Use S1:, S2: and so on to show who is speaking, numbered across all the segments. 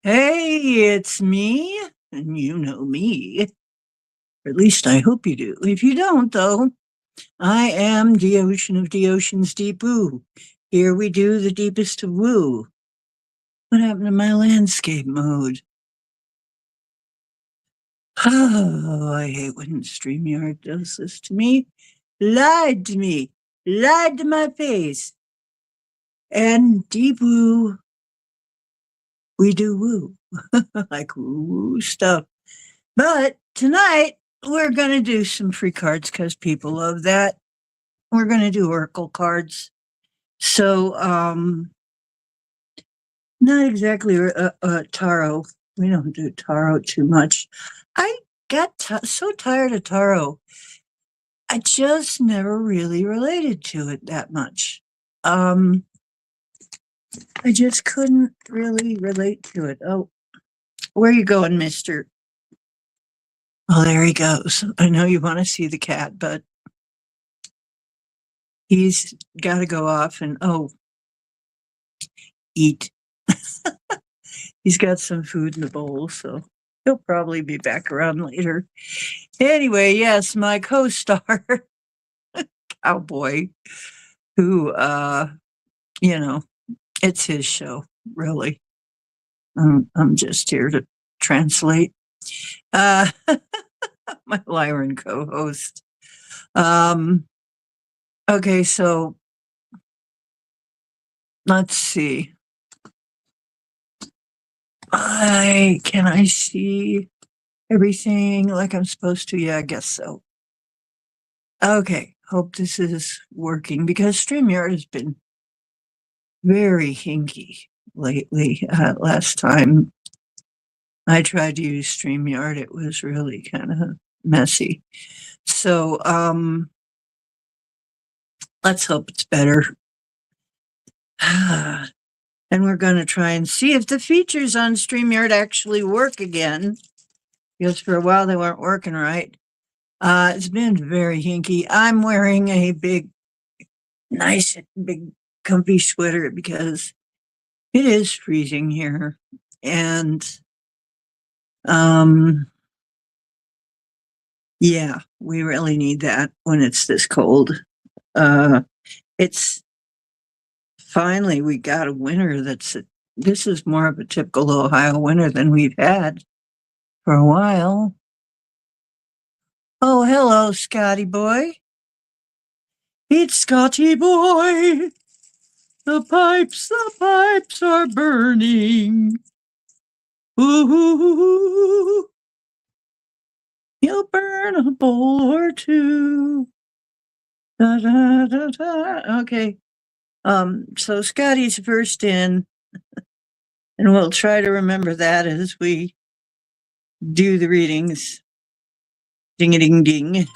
S1: Hey, it's me, and you know me. Or at least I hope you do. If you don't, though, I am the ocean of the ocean's deep woo. Here we do the deepest of woo. What happened to my landscape mode? Oh, I hate when StreamYard does this to me. Lied to me. Lied to my face. And deep woo, we do woo. Like woo stuff. But tonight, we're going to do some free cards because people love that. We're going to do Oracle cards. So, not exactly tarot. We don't do tarot too much. I got so tired of tarot. I just never really related to it that much. I just couldn't really relate to it. Oh, where you going, mister? Oh, there he goes. I know you want to see the cat, but he's got to go off and, eat. He's got some food in the bowl, so he'll probably be back around later. Anyway, yes, my co-star, Cowboy, who, you know, it's his show, really. I'm just here to translate. Uh, my Lyran co-host. Okay, so let's see. Can I see everything like I'm supposed to? Yeah, I guess so. Okay, hope this is working because StreamYard has been very hinky lately. Last time I tried to use StreamYard, it was really kind of messy. So let's hope it's better. And we're going to try and see if the features on StreamYard actually work again, because for a while they weren't working right. It's been very hinky. I'm wearing a nice, big, comfy sweater because it is freezing here. And, yeah, we really need that when it's this cold. It's finally, we got a winter this is more of a typical Ohio winter than we've had for a while. Oh, hello, Scotty boy. It's Scotty boy. The pipes are burning. Ooh, you'll burn a bowl or two. Da, da, da, da. Okay. So Scotty's first in, and we'll try to remember that as we do the readings. Ding a ding ding.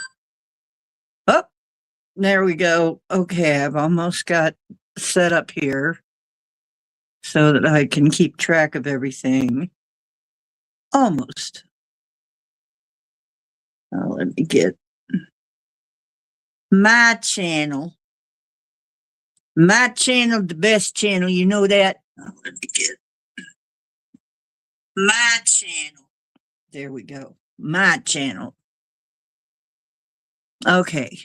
S1: Oh, there we go. Okay, I've almost got set up here so that I can keep track of everything. Almost. Let me get my channel. My channel, the best channel. You know that? Let me get my channel. There we go. My channel. Okay.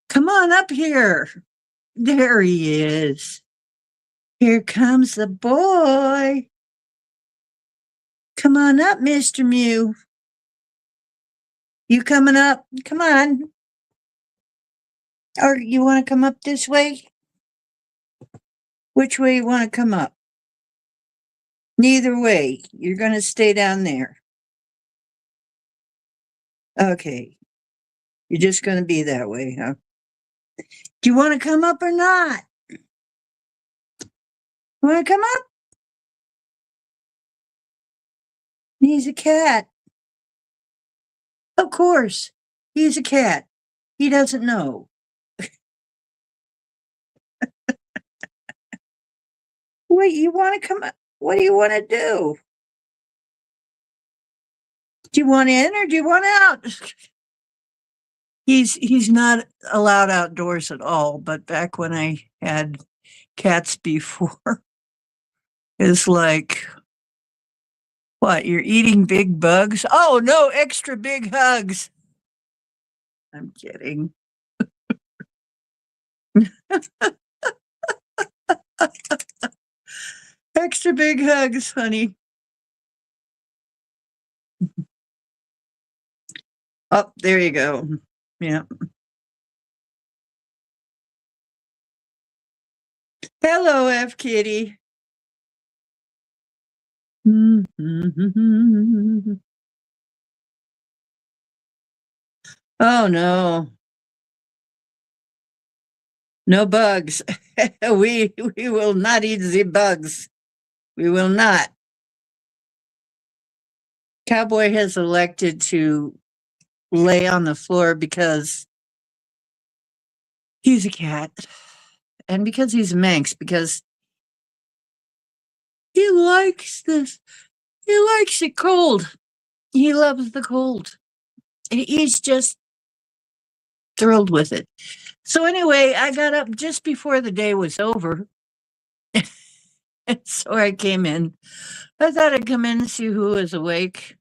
S1: Come on up here. There he is. Here comes the boy. Come on up, Mr. Mew. You coming up? Come on. Or you want to come up this way? Which way you want to come up? Neither way. You're going to stay down there. Okay. You're just going to be that way, huh? Do you want to come up or not? Want to come up? He's a cat. Of course. He's a cat. He doesn't know. Wait, you want to come up? What do you want to do? Do you want in or do you want out? He's not allowed outdoors at all, but back when I had cats before, is like, what, you're eating big bugs? Oh, no, extra big hugs. I'm kidding. Extra big hugs, honey. Oh, there you go. Yeah. Hello, F Kitty. Oh, no. No bugs. we will not eat the bugs. We will not. Cowboy has elected to lay on the floor because he's a cat. And because he's a Manx, because he likes this. He likes it cold. He loves the cold. He's just thrilled with it. So anyway, I got up just before the day was over. So I came in. I thought I'd come in and see who was awake.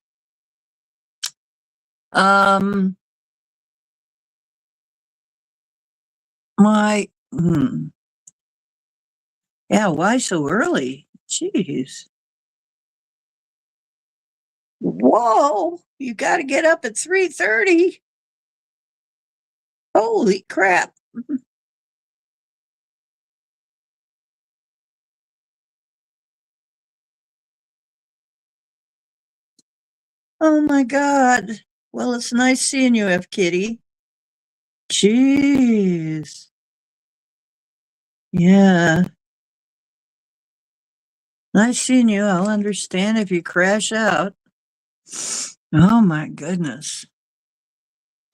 S1: My yeah, why so early? Jeez. Whoa, you got to get up at 3:30. Holy crap. Oh my God. Well, it's nice seeing you, F Kitty. Jeez. Yeah. Nice seeing you. I'll understand if you crash out. Oh my goodness.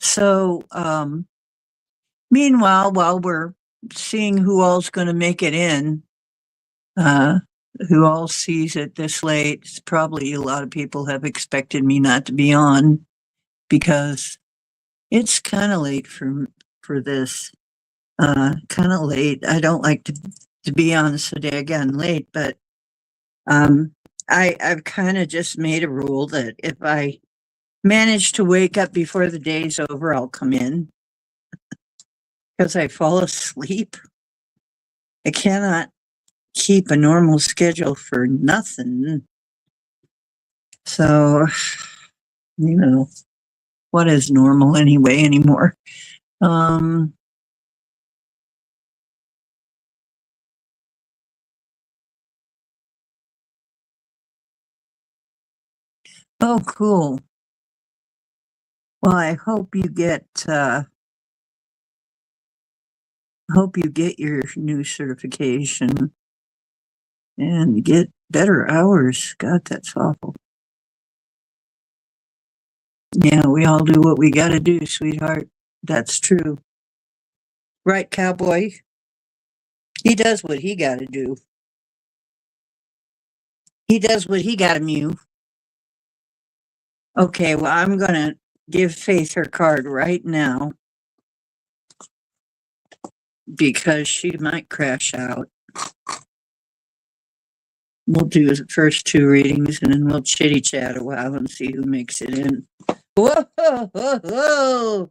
S1: So, meanwhile, while we're seeing who all's going to make it in, uh, who all sees it this late, it's probably a lot of people have expected me not to be on because it's kind of late for this. Kind of late. I don't like to be on so daggone late, but I've kind of just made a rule that if I manage to wake up before the day's over, I'll come in because I fall asleep. I cannot keep a normal schedule for nothing. So, what is normal anyway anymore? Oh, cool. Well, I hope you get your new certification and get better hours. God, that's awful. Yeah, we all do what we got to do, sweetheart. That's true. Right, cowboy? He does what he got to do. He does what he got to mew. Okay, well, I'm going to give Faith her card right now because she might crash out. We'll do the first two readings and then we'll chitty chat a while and see who makes it in. Whoa, whoa, whoa.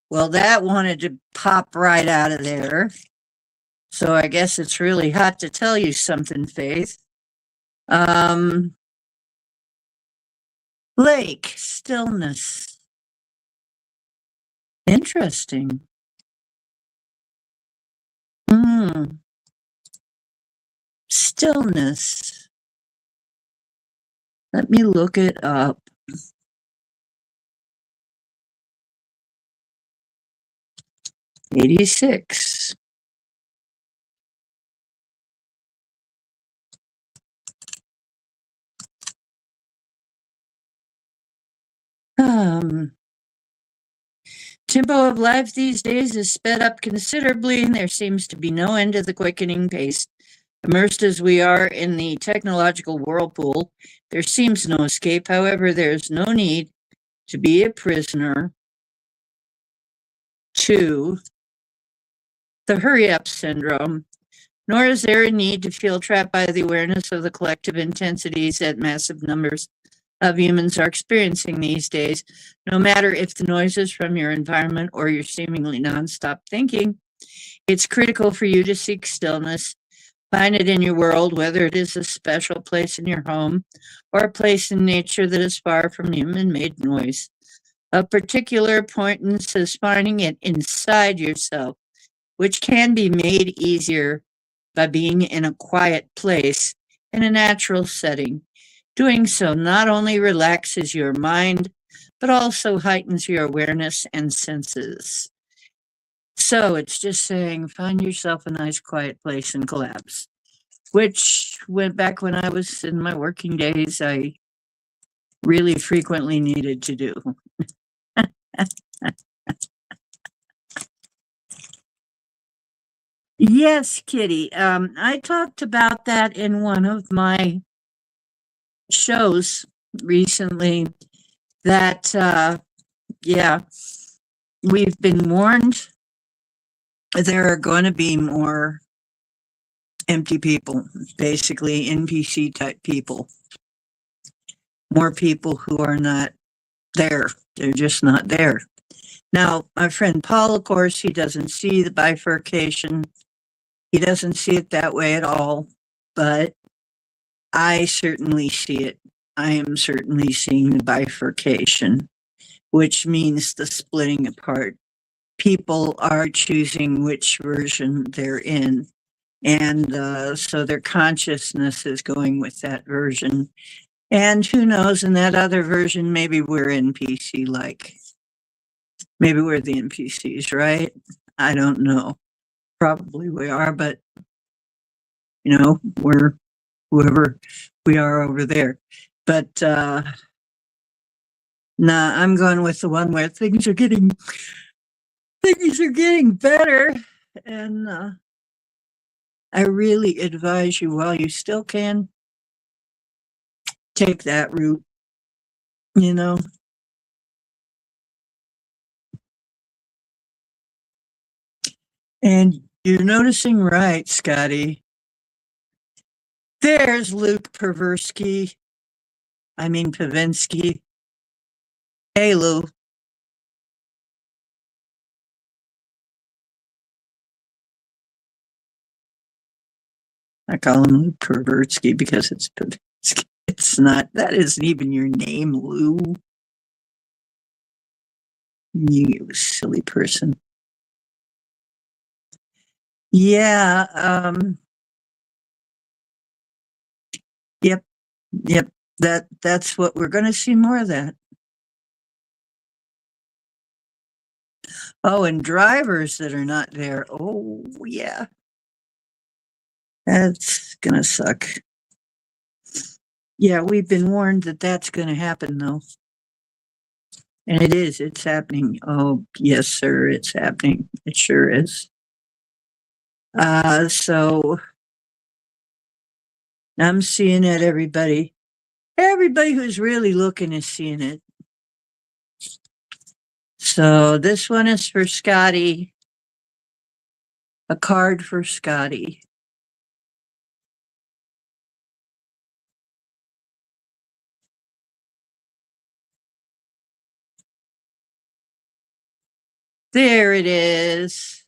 S1: Well, that wanted to pop right out of there. So I guess it's really hot to tell you something, Faith. Lake, stillness. Interesting. Stillness. Let me look it up. '86. Tempo of life these days is sped up considerably, and there seems to be no end to the quickening pace. Immersed as we are in the technological whirlpool, there seems no escape. However, there is no need to be a prisoner to the hurry-up syndrome. nor is there a need to feel trapped by the awareness of the collective intensities that massive numbers of humans are experiencing these days, no matter if the noise is from your environment or your seemingly nonstop thinking. It's critical for you to seek stillness. Find it in your world, whether it is a special place in your home or a place in nature that is far from human made noise. Of particular importance is finding it inside yourself, which can be made easier by being in a quiet place in a natural setting. Doing so not only relaxes your mind, but also heightens your awareness and senses. So it's just saying, find yourself a nice quiet place and collapse, which went back when I was in my working days, I really frequently needed to do. Yes, Kitty. I talked about that in one of my shows recently that, yeah, we've been warned there are going to be more empty people, basically NPC type people, more people who are not there. They're just not there. Now, my friend Paul, of course, he doesn't see the bifurcation. He doesn't see it that way at all, but I certainly see it. I am certainly seeing the bifurcation, which means the splitting apart. People are choosing which version they're in. And so their consciousness is going with that version. And who knows, in that other version, maybe we're NPC like. Maybe we're the NPCs, right? I don't know. Probably we are, but, we're whoever we are over there. But nah, I'm going with the one where things are getting better. And I really advise you, while you still can, take that route, And you're noticing right, Scotty. There's Luke Pavinsky. Hey, Lou. I call him Luke Pavinsky because it's Pavinsky. It's not, that isn't even your name, Lou. You silly person. Yeah, yep. That's what we're going to see more of that. Oh, and drivers that are not there. Oh, yeah. That's going to suck. Yeah, we've been warned that that's going to happen, though. And it is. It's happening. Oh, yes, sir. It's happening. It sure is. So I'm seeing it, everybody. Everybody who's really looking is seeing it. So this one is for Scotty. A card for Scotty. There it is.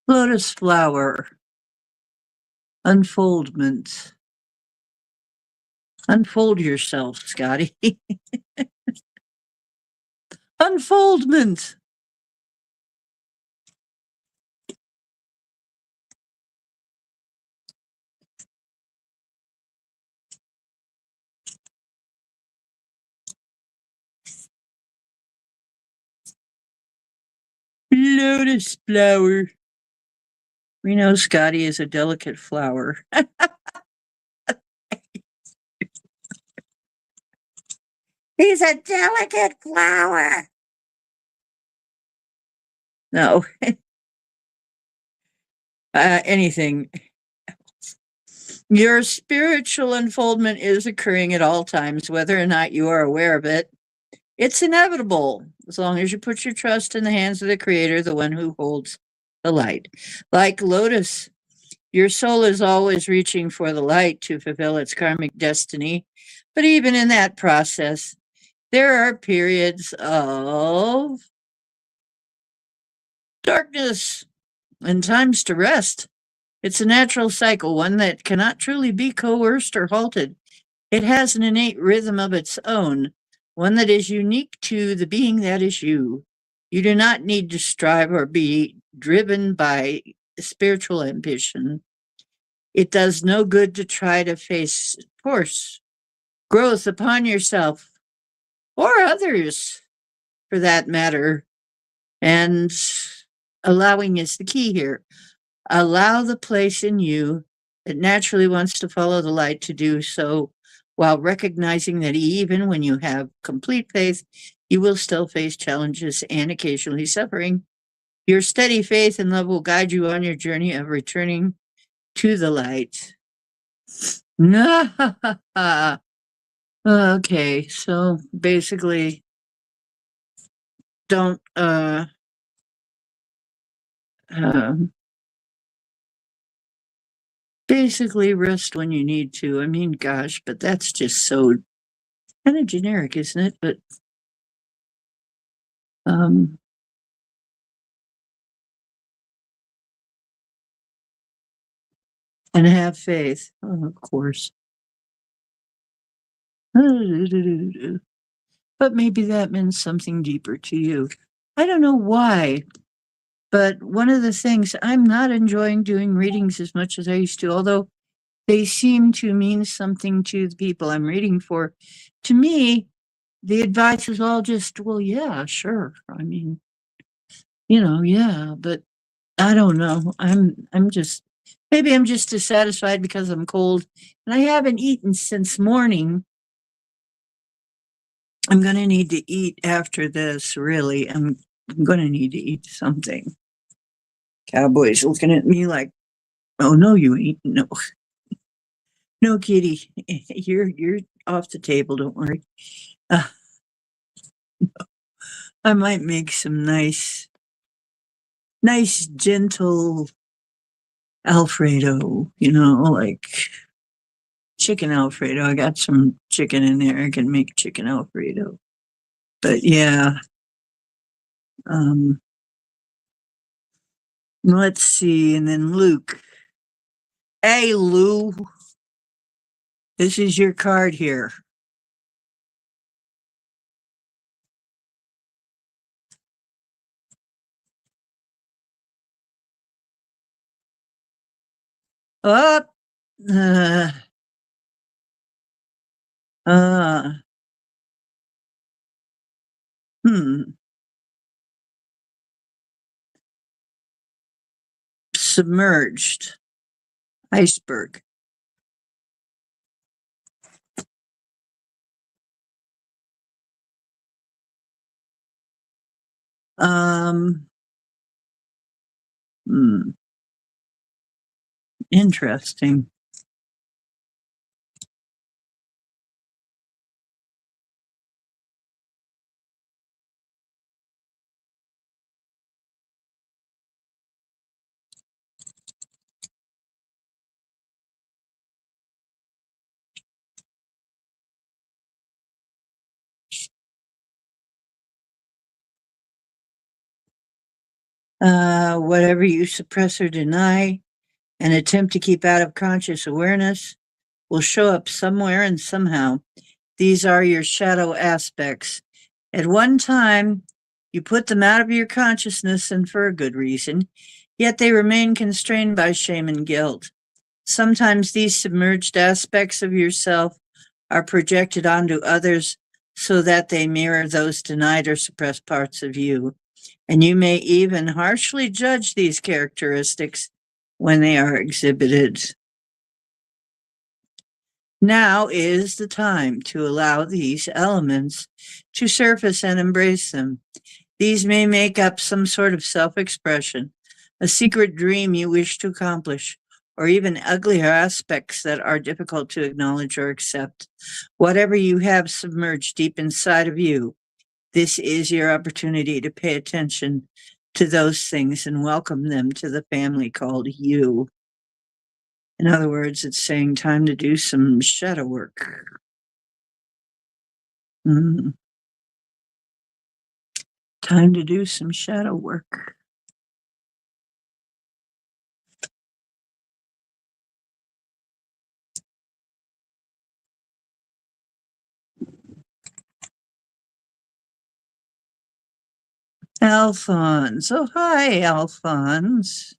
S1: Lotus flower. Unfoldment. Unfold yourself, Scotty. Unfoldment. Lotus flower. We know Scotty is a delicate flower. He's a delicate flower. No. Anything. Your spiritual unfoldment is occurring at all times, whether or not you are aware of it. It's inevitable, as long as you put your trust in the hands of the Creator, the one who holds the light. Like lotus Your soul is always reaching for the light to fulfill its karmic destiny, but even in that process, there are periods of darkness and times to rest. It's a natural cycle, one that cannot truly be coerced or halted. It has an innate rhythm of its own, one that is unique to the being that is you. You do not need to strive or be driven by spiritual ambition. It does no good to try to force growth upon yourself or others for that matter. And allowing is the key here. Allow the place in you that naturally wants to follow the light to do so, while recognizing that even when you have complete faith, you will still face challenges and occasionally suffering. Your steady faith and love will guide you on your journey of returning to the light. Okay, so basically, don't um, basically rest when you need to. I mean, gosh, but that's just so kind of generic, isn't it? But um, and have faith, of course. But maybe that means something deeper to you. I don't know why, but one of the things I'm not enjoying doing readings as much as I used to, although they seem to mean something to the people I'm reading for. To me, the advice is all just, well, yeah, sure. I mean, yeah, but I don't know. I'm just maybe I'm just dissatisfied because I'm cold and I haven't eaten since morning. I'm gonna need to eat after this, really. I'm gonna need to eat something. Cowboy's looking at me like, oh no, you ain't. No. No, kitty. You're off the table, don't worry. Uh, I might make some nice, gentle Alfredo, like chicken Alfredo. I got some chicken in there. I can make chicken Alfredo. But yeah, um, let's see. And then Luke. Hey, Lou, this is your card here. Up. Uh, uh, hmm. Submerged. Iceberg. Um, hmm. Interesting. Whatever you suppress or deny and attempt to keep out of conscious awareness will show up somewhere and somehow. These are your shadow aspects. At one time, you put them out of your consciousness and for a good reason, yet they remain constrained by shame and guilt. Sometimes these submerged aspects of yourself are projected onto others so that they mirror those denied or suppressed parts of you. And you may even harshly judge these characteristics when they are exhibited. Now is the time to allow these elements to surface and embrace them. These may make up some sort of self expression, a secret dream you wish to accomplish, or even uglier aspects that are difficult to acknowledge or accept. Whatever you have submerged deep inside of you, this is your opportunity to pay attention to those things and welcome them to the family called you. In other words, it's saying time to do some shadow work. Mm. Time to do some shadow work. Alphonse. Oh, hi, Alphonse.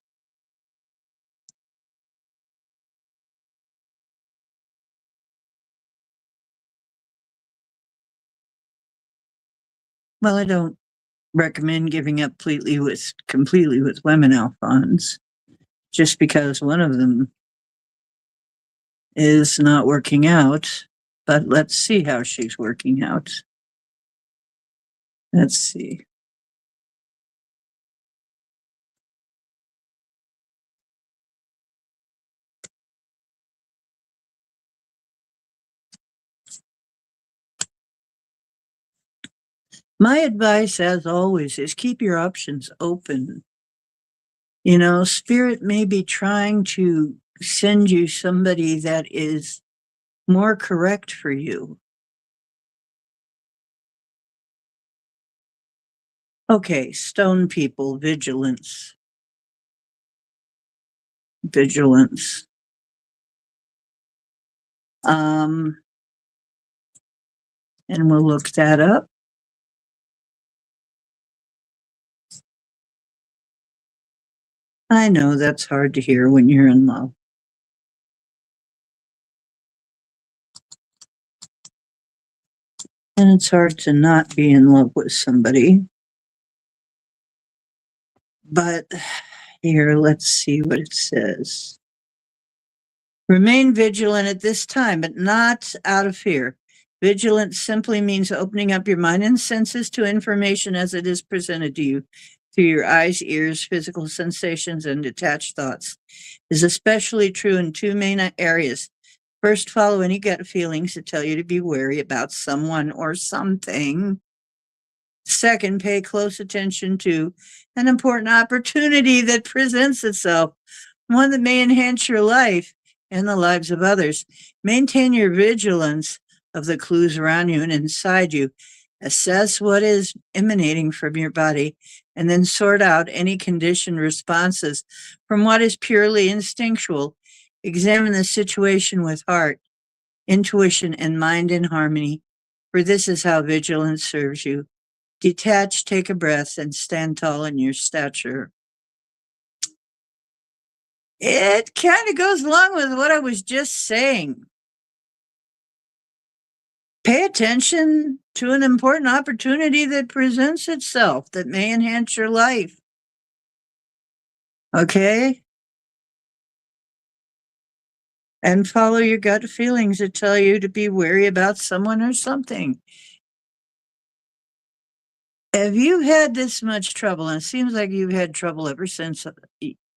S1: Well, I don't recommend giving up completely with women, Alphonse, just because one of them is not working out. But let's see how she's working out. Let's see. My advice, as always, is keep your options open. You know, Spirit may be trying to send you somebody that is more correct for you. Okay, stone people, vigilance. Vigilance. And we'll look that up. I know that's hard to hear when you're in love. And it's hard to not be in love with somebody. But here, let's see what it says. Remain vigilant at this time, but not out of fear. Vigilance simply means opening up your mind and senses to information as it is presented to you through your eyes, ears, physical sensations, and detached thoughts. It is especially true in two main areas. First, follow any gut feelings that tell you to be wary about someone or something. Second, pay close attention to an important opportunity that presents itself, one that may enhance your life and the lives of others. Maintain your vigilance of the clues around you and inside you. Assess what is emanating from your body, and then sort out any conditioned responses from what is purely instinctual. Examine the situation with heart, intuition, and mind in harmony, for this is how vigilance serves you. Detach, take a breath, and stand tall in your stature. It kind of goes along with what I was just saying. Pay attention to an important opportunity that presents itself that may enhance your life. Okay? And follow your gut feelings that tell you to be wary about someone or something. Have you had this much trouble? And it seems like you've had trouble ever since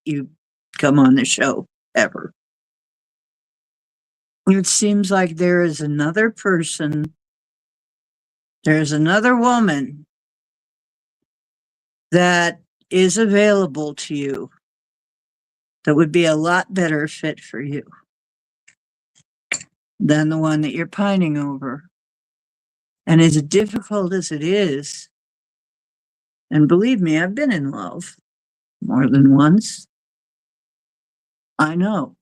S1: you come on the show, ever. It seems like there is another person, there's another woman that is available to you that would be a lot better fit for you than the one that you're pining over. And as difficult as it is, and believe me, I've been in love more than once. I know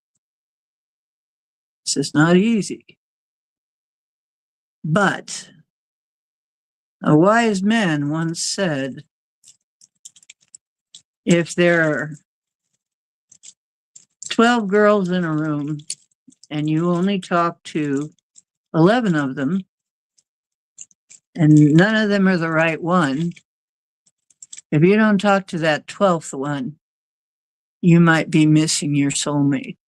S1: this is not easy. But a wise man once said, if there are 12 girls in a room and you only talk to 11 of them, and none of them are the right one, if you don't talk to that 12th one, you might be missing your soulmate.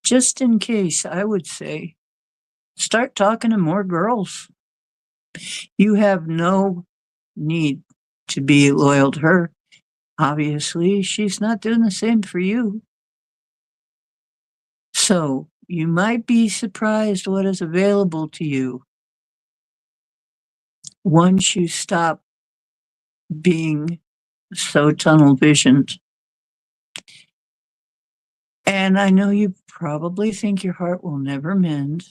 S1: Just in case, I would say, start talking to more girls. You have no need to be loyal to her. Obviously, she's not doing the same for you. So you might be surprised what is available to you once you stop being so tunnel visioned. And I know you probably think your heart will never mend,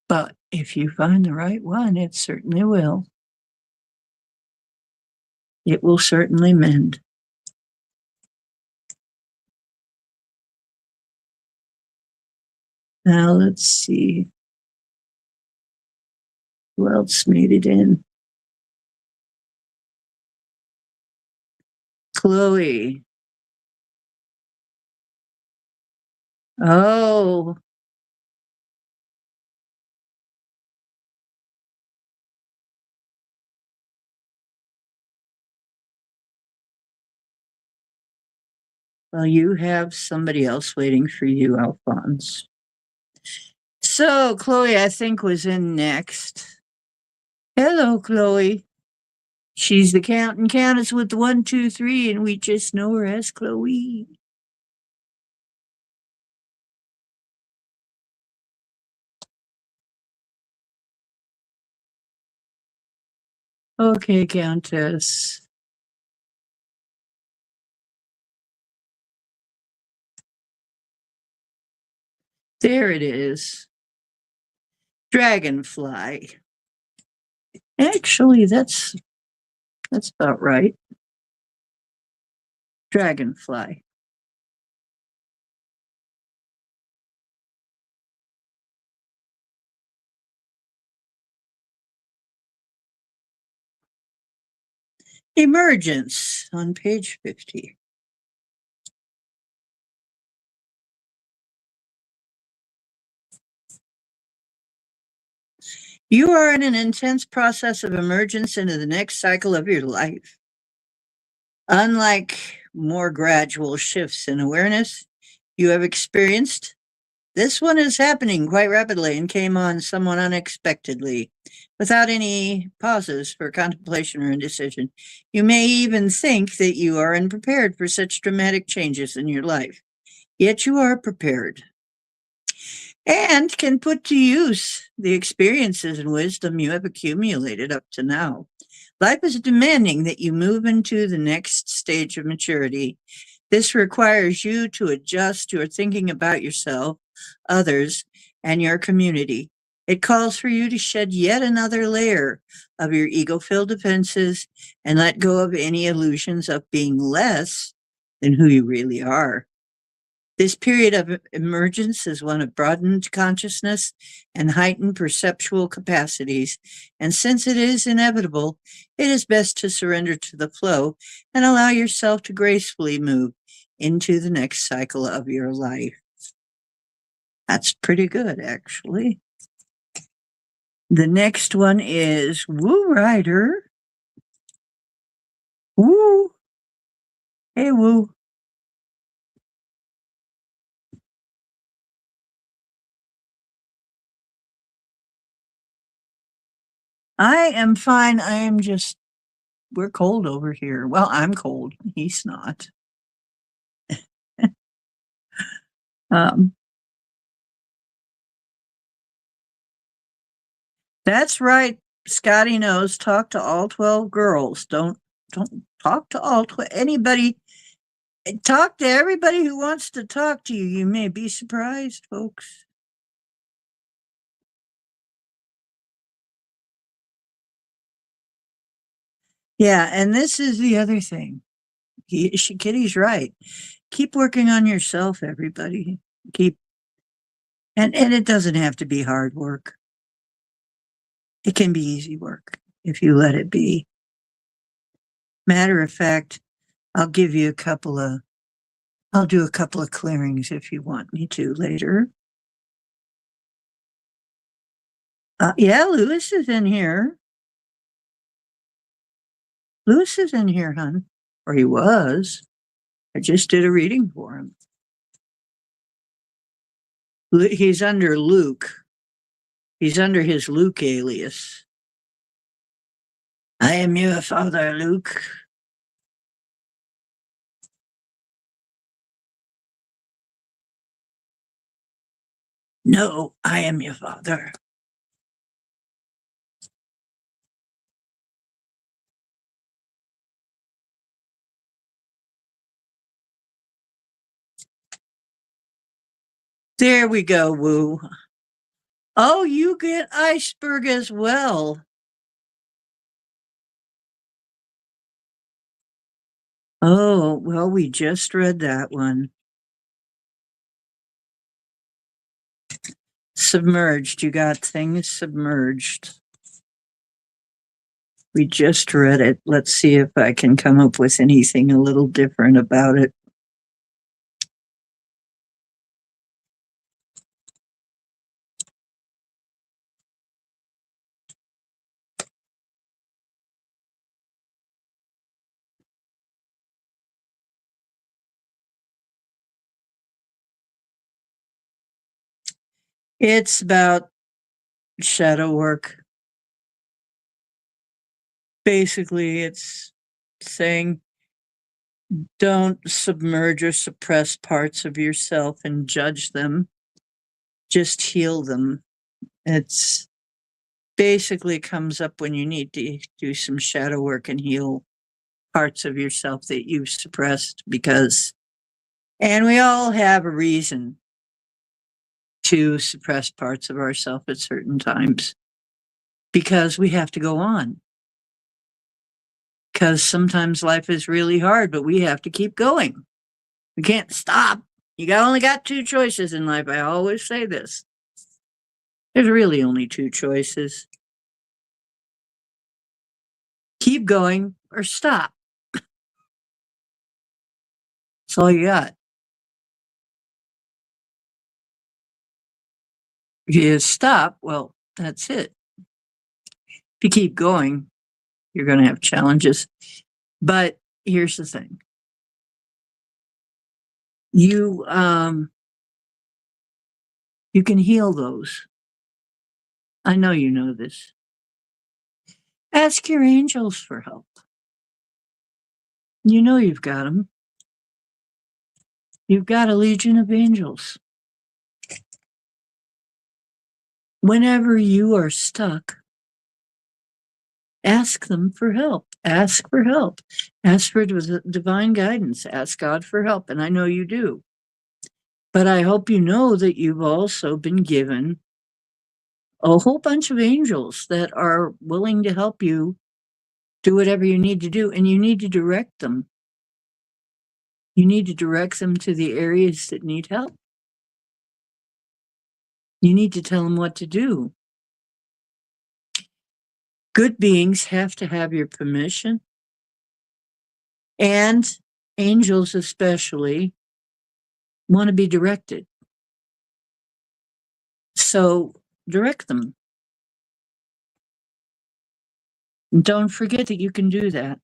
S1: but if you find the right one, it certainly will. It will certainly mend. Now let's see. Who else made it in? Chloe. Oh, well, you have somebody else waiting for you, Alphonse. So, Chloe, I think, was in next. Hello, Chloe. She's the counting countess with the 1, 2, 3, and we just know her as Chloe. Okay, Countess. There it is. Dragonfly. Actually, that's about right. Dragonfly. Emergence on page 50. You are in an intense process of emergence into the next cycle of your life. Unlike more gradual shifts in awareness you have experienced, this one is happening quite rapidly and came on somewhat unexpectedly, without any pauses for contemplation or indecision. You may even think that you are unprepared for such dramatic changes in your life, yet you are prepared and can put to use the experiences and wisdom you have accumulated up to now. Life is demanding that you move into the next stage of maturity. This requires you to adjust your thinking about yourself, others, and your community. It calls for you to shed yet another layer of your ego filled defenses and let go of any illusions of being less than who you really are. This period of emergence is one of broadened consciousness and heightened perceptual capacities, and since it is inevitable, it is best to surrender to the flow and allow yourself to gracefully move into the next cycle of your life. That's pretty good, actually. The next one is Woo Rider. Woo. Hey, Woo. I am fine. We're cold over here. Well, I'm cold. He's not. Um, that's right. Scotty knows. Talk to all 12 girls. Don't talk to anybody. Talk to everybody who wants to talk to you. You may be surprised, folks. Yeah, and this is the other thing. Kitty's right. Keep working on yourself, everybody. Keep and it doesn't have to be hard work. It can be easy work if you let it be. Matter of fact, I'll give you a couple of I'll do a couple of clearings if you want me to later. Yeah, Lewis is in here. Lewis is in here, hon. Or he was. I just did a reading for him. He's under Luke. He's under his Luke alias. I am your father, Luke. No, I am your father. There we go, Woo. Oh, you get iceberg as well. Oh, well, we just read that one. Submerged. You got things submerged. We just read it. Let's see if I can come up with anything a little different about it. It's about shadow work. Basically, it's saying don't submerge or suppress parts of yourself and judge them. Just heal them. It's basically comes up when you need to do some shadow work and heal parts of yourself that you've suppressed and we all have a reason to suppress parts of ourselves at certain times because we have to go on. Because sometimes life is really hard, but we have to keep going. We can't stop. You only got two choices in life. I always say this. There's really only two choices. Keep going or stop. That's all you got. If you stop, well, that's it. If you keep going, you're going to have challenges. But here's the thing. You can heal those. I know you know this. Ask your angels for help. You know you've got them. You've got a legion of angels. Whenever you are stuck, ask them for help. Ask for help. Ask for divine guidance. Ask God for help. And I know you do. But I hope you know that you've also been given a whole bunch of angels that are willing to help you do whatever you need to do. And you need to direct them. You need to direct them to the areas that need help. You need to tell them what to do. Good beings have to have your permission. And angels especially want to be directed. So direct them. And don't forget that you can do that.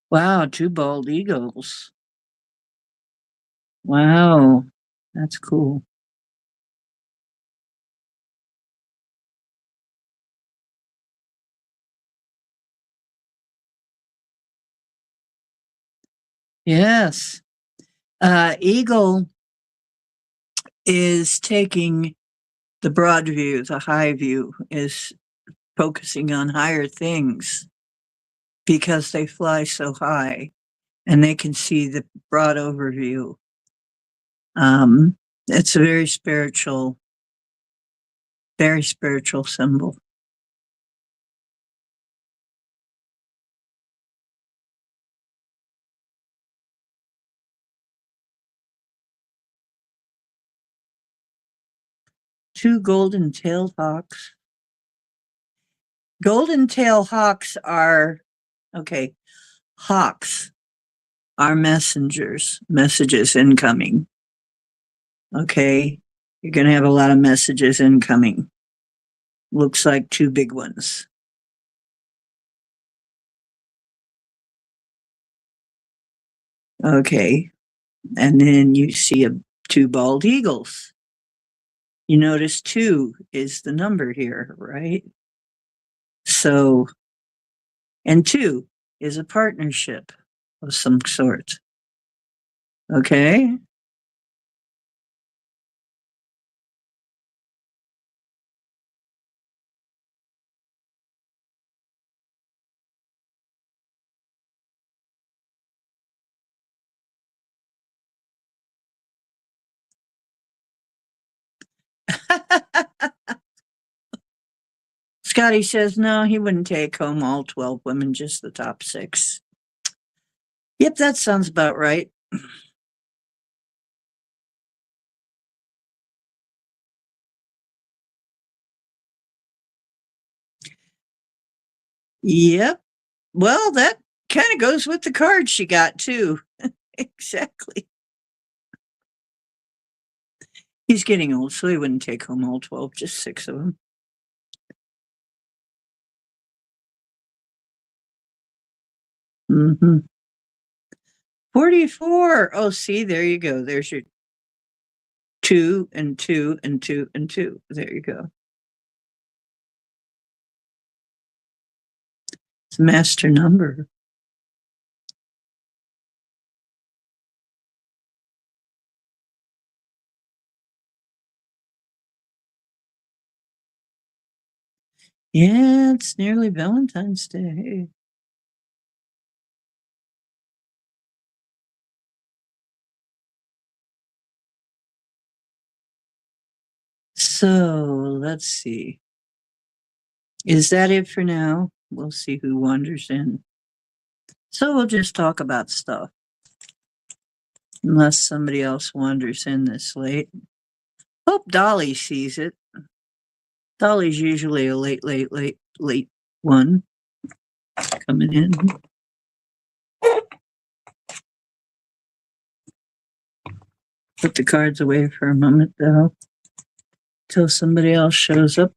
S1: Wow, two bald eagles. Wow, that's cool. Yes. Eagle is taking the broad view, the high view, is focusing on higher things because they fly so high and they can see the broad overview. It's a very spiritual symbol. Two golden-tailed hawks. Golden-tailed hawks are, okay, hawks are messengers, messages incoming. Okay, you're going to have a lot of messages incoming. Looks like two big ones. Okay, and then you see two bald eagles. You notice two is the number here, right? So, and two is a partnership of some sort. Okay. Scotty says no, he wouldn't take home all 12 women, just the top 6. Yep, that sounds about right. Yep. Well, that kind of goes with the card she got, too. Exactly. He's getting old, so he wouldn't take home all 12, just 6 of them. Mm-hmm. 44. Oh, see, there you go. There's your 2 and 2 and 2 and 2. There you go. It's a master number. Yeah, it's nearly Valentine's Day. So let's see. Is that it for now? We'll see who wanders in. So we'll just talk about stuff. Unless somebody else wanders in this late. Hope Dolly sees it. Dolly's usually a late one coming in. Put the cards away for a moment, though, till somebody else shows up.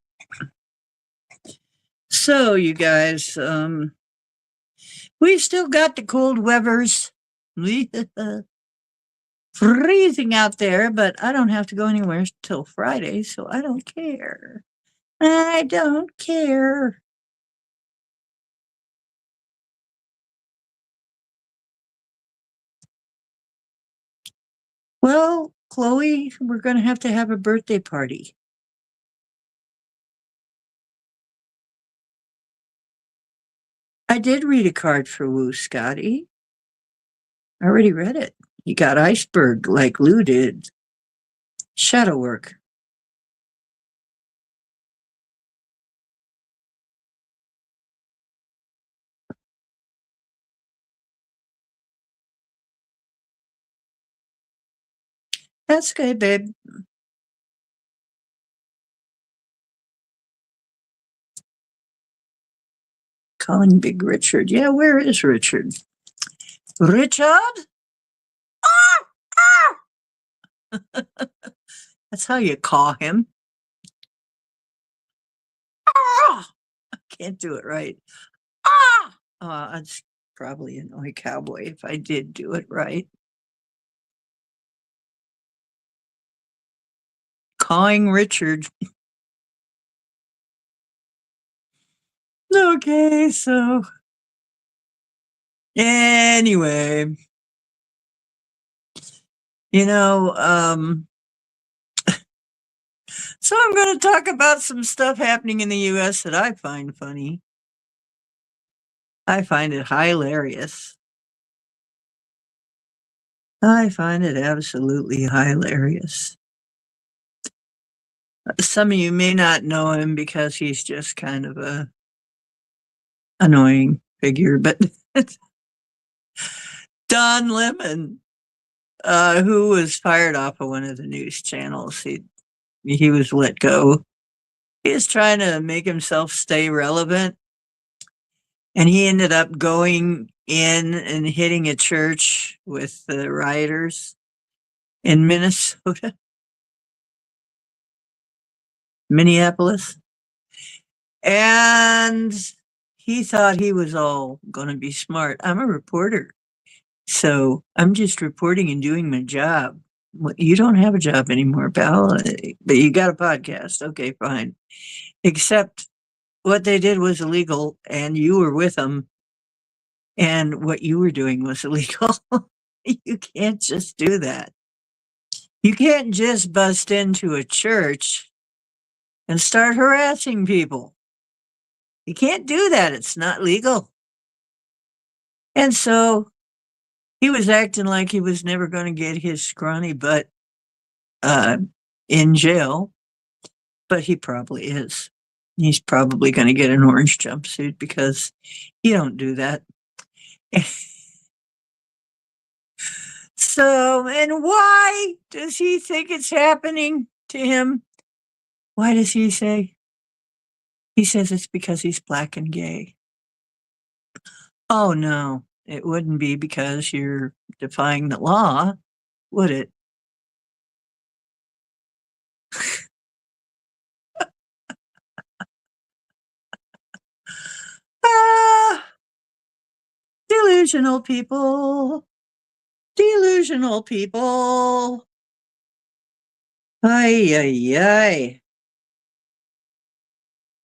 S1: So, you guys, we still got the cold weathers. Freezing out there, but I don't have to go anywhere till Friday, so I don't care. I don't care. Well, Chloe, we're going to have a birthday party. I did read a card for Woo, Scotty. I already read it. You got iceberg like Lou did. Shadow work. That's good, babe. Calling Big Richard. Yeah, where is Richard? Richard? That's how you call him. I can't do it right. I'd probably annoy Cowboy if I did do it right. Calling Richard. Okay, so anyway, you know, so I'm going to talk about some stuff happening in the US that I find funny. I find it hilarious. I find it absolutely hilarious. Some of you may not know him because he's just kind of a annoying figure, but Don Lemon, who was fired off of one of the news channels, he was let go. He was trying to make himself stay relevant, and he ended up going in and hitting a church with the rioters in Minnesota, Minneapolis. And he thought he was all going to be smart. I'm a reporter, so I'm just reporting and doing my job. You don't have a job anymore, pal, but you got a podcast. Okay, fine. Except what they did was illegal, and you were with them, and what you were doing was illegal. You can't just do that. You can't just bust into a church and start harassing people. You can't do that. It's not legal. And so he was acting like he was never going to get his scrawny butt in jail. but he probably is. He's probably going to get an orange jumpsuit because you don't do that. So, and why does he think it's happening to him? Why does he say? He says it's because he's black and gay. Oh, no, it wouldn't be because you're defying the law, would it? Ah, delusional people. Delusional people. Ay, ay, ay.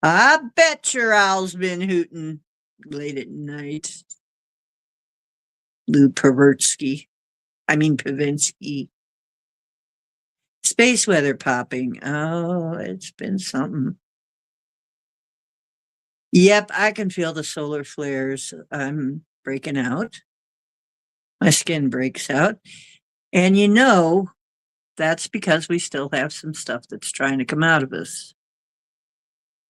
S1: I bet your owl's been hooting late at night. Lou Pervertsky. I mean, Pavinsky. Space weather popping. Oh, it's been something. Yep, I can feel the solar flares. I'm breaking out. My skin breaks out. And that's because we still have some stuff that's trying to come out of us.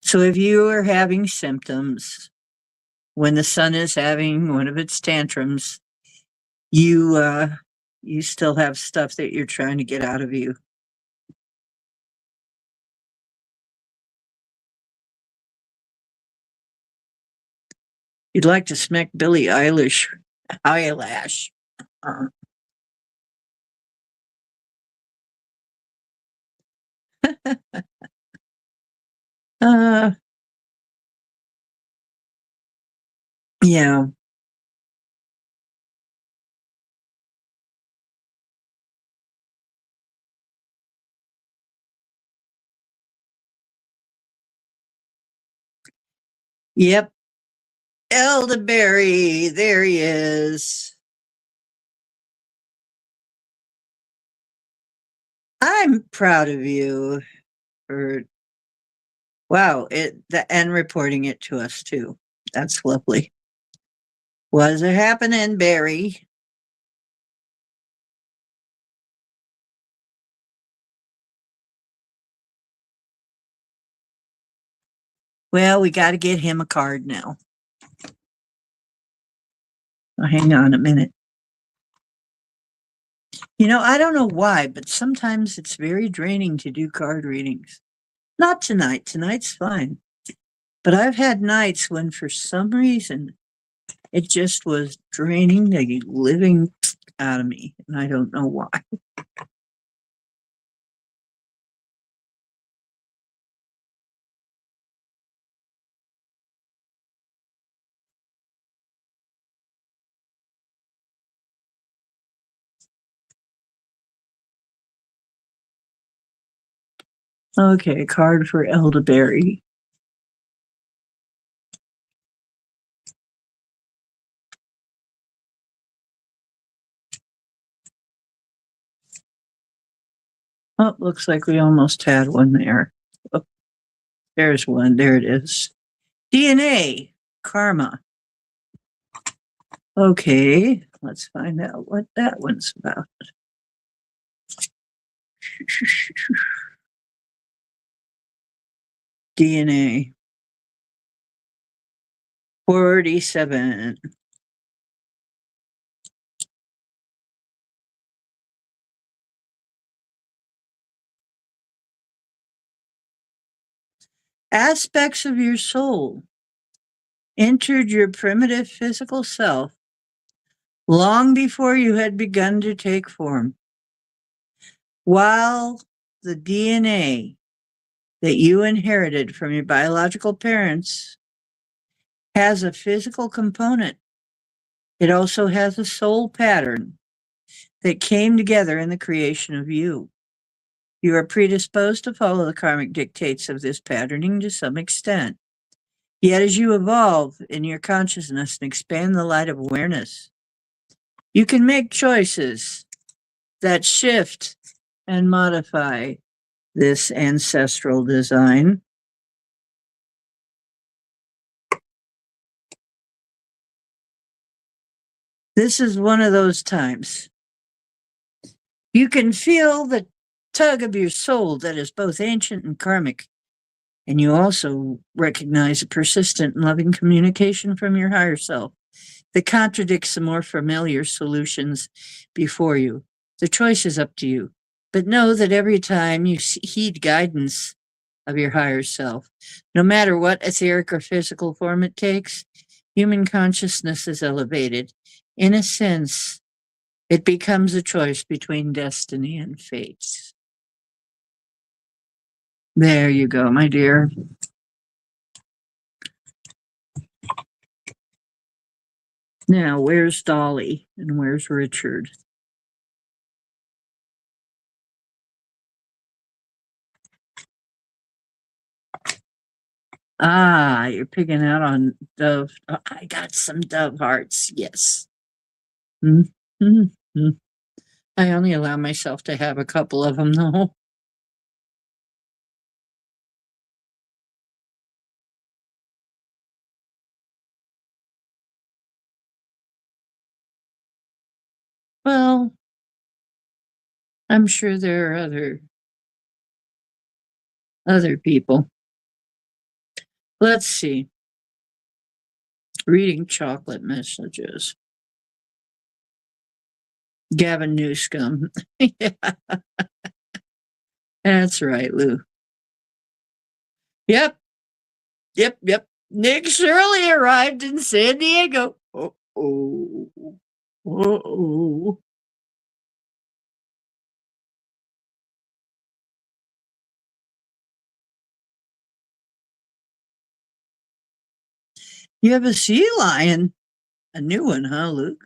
S1: So if you are having symptoms when the sun is having one of its tantrums, you still have stuff that you're trying to get out of you. You'd like to smack Billie Eilish eyelash. Uh, yeah. Yep. Elderberry, there he is. I'm proud of you for and reporting it to us too. That's lovely. Was it happening, Barry? Well, we got to get him a card now. Hang on a minute. I don't know why, but sometimes it's very draining to do card readings. Not tonight. Tonight's fine. But I've had nights when, for some reason, it just was draining the living out of me, and I don't know why. Okay, card for elderberry. Oh, looks like we almost had one there. Oh, there's one. There it is. DNA, karma. Okay, let's find out what that one's about. DNA. 47. Aspects of your soul entered your primitive physical self long before you had begun to take form. While the DNA that you inherited from your biological parents has a physical component, it also has a soul pattern that came together in the creation of you. You are predisposed to follow the karmic dictates of this patterning to some extent. Yet as you evolve in your consciousness and expand the light of awareness, you can make choices that shift and modify this ancestral design. This is one of those times. You can feel the tug of your soul that is both ancient and karmic And you also recognize a persistent and loving communication from your higher self that contradicts the more familiar solutions before you. The choice is up to you. But know that every time you heed guidance of your higher self, no matter what etheric or physical form it takes, human consciousness is elevated. In a sense, it becomes a choice between destiny and fate. There you go, my dear. Now, where's Dolly and where's Richard? Ah, you're picking out on Dove. Oh, I got some Dove hearts. Yes. Mm-hmm. I only allow myself to have a couple of them, though. Well, I'm sure there are other people. Let's see. Reading chocolate messages. Gavin Newscomb. Yeah, that's right, Lou. Yep. Nick Shirley arrived in San Diego. Uh-oh. Uh-oh. You have a sea lion. A new one, huh, Luke?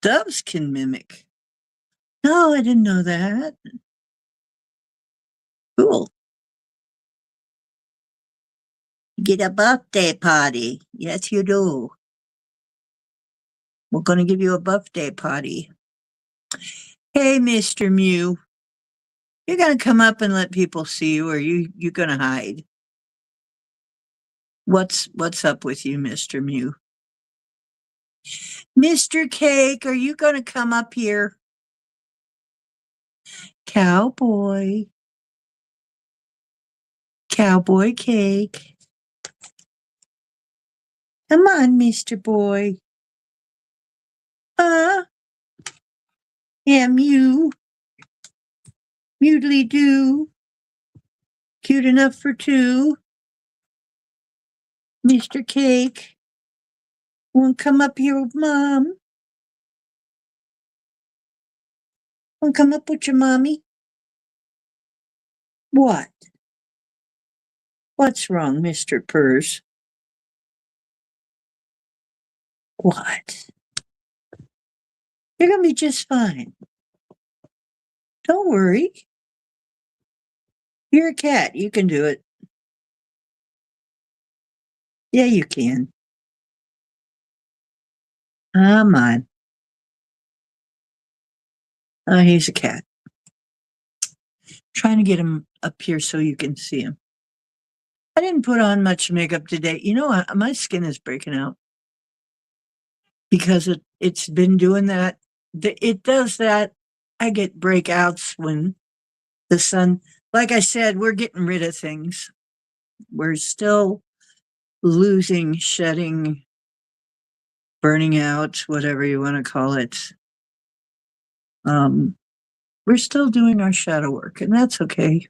S1: Doves can mimic. No, I didn't know that. Cool. Get a birthday party. Yes, you do. We're going to give you a birthday party. Hey, Mr. Mew, you're going to come up and let people see you, or you going to hide? What's up with you, Mr. Mew? Mr. Cake, are you going to come up here? Cowboy. Cowboy Cake. Come on, Mr. Boy. Yeah, Mew. Mutely do. Cute enough for two. Mr. Cake. Want to come up here with Mom? Want to come up with your mommy? What? What's wrong, Mr. Purrs? What? You're going to be just fine. Don't worry. You're a cat. You can do it. Yeah, you can. Come on. Oh, he's a cat. Trying to get him up here so you can see him. I didn't put on much makeup today. You know, my skin is breaking out because it's been doing that. It does that. I get breakouts when the sun, like I said, we're getting rid of things. We're still losing, shedding, burning out, whatever you want to call it. We're still doing our shadow work, and that's okay.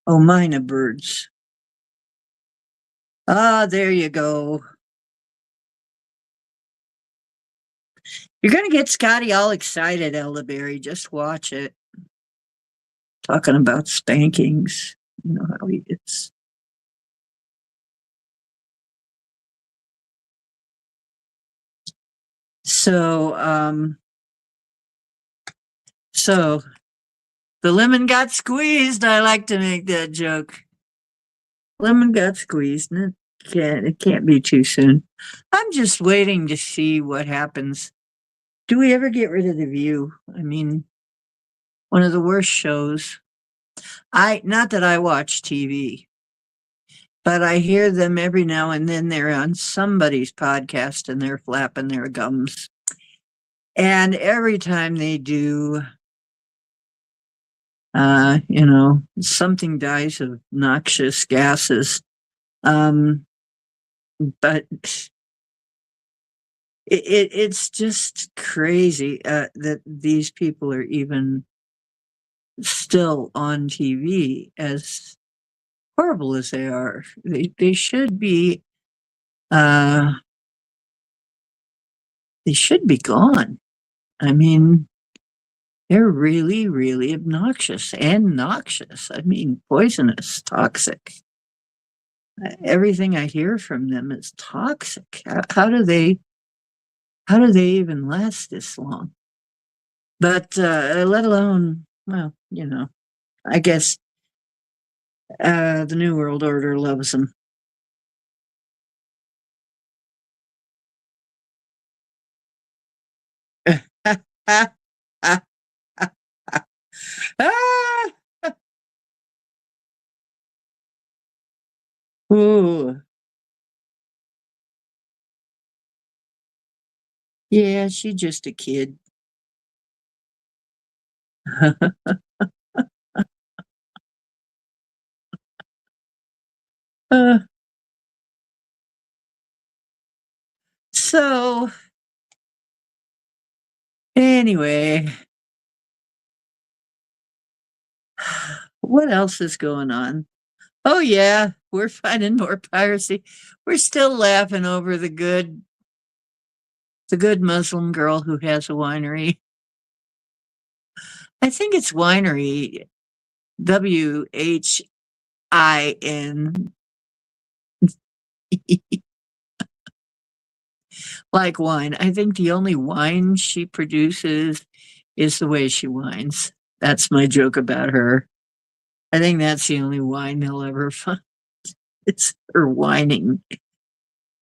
S1: Oh, mine are birds. Ah, there you go. You're going to get Scotty all excited, Elderberry. Just watch it. Talking about spankings. You know how he gets. So the lemon got squeezed. I like to make that joke. Lemon got squeezed, and it can't be too soon. I'm just waiting to see what happens. Do we ever get rid of The View? I mean, one of the worst shows. Not that I watch TV. but I hear them every now and then. They're on somebody's podcast and they're flapping their gums. And every time they do, something dies of noxious gases. Um, but it's just crazy that these people are even still on TV, as horrible as they are. They should be uh, they should be gone. I mean, they're really, really obnoxious and noxious. I mean, poisonous, toxic. Everything I hear from them is toxic. How do they even last this long? But let alone, well, I guess the New World Order loves them. Ooh, yeah, she's just a kid. Uh, so anyway, what else is going on? Oh yeah, we're finding more piracy. We're still laughing over the good Muslim girl who has a winery. I think it's winery, WHIN, like wine. I think the only wine she produces is the way she wines. That's my joke about her. I think that's the only wine they'll ever find. It's her whining.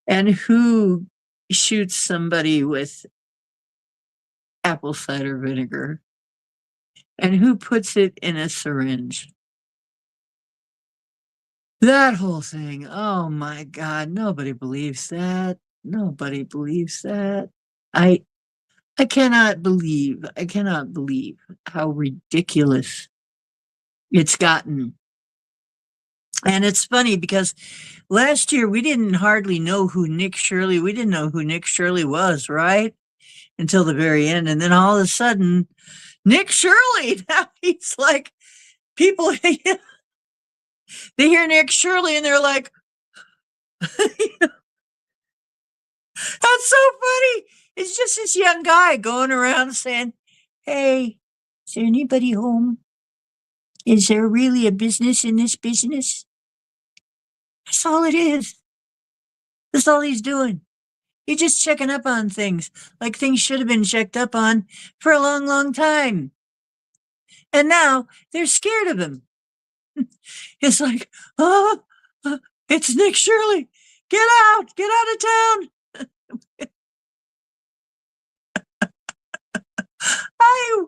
S1: And who shoots somebody with apple cider vinegar? And who puts it in a syringe? That whole thing. Oh my God. Nobody believes that. Nobody believes that. I I cannot believe how ridiculous it's gotten. And it's funny because last year we didn't hardly know who Nick Shirley, we didn't know who Nick Shirley was, right? Until the very end. And then all of a sudden, Nick Shirley, now he's like, people, they hear Nick Shirley and they're like, that's so funny. It's just this young guy going around saying, hey, is there anybody home? Is there really a business in this business? That's all it is. That's all he's doing. He's just checking up on things, like things should have been checked up on for a long, long time. And now they're scared of him. It's like, oh, it's Nick Shirley. Get out of town. I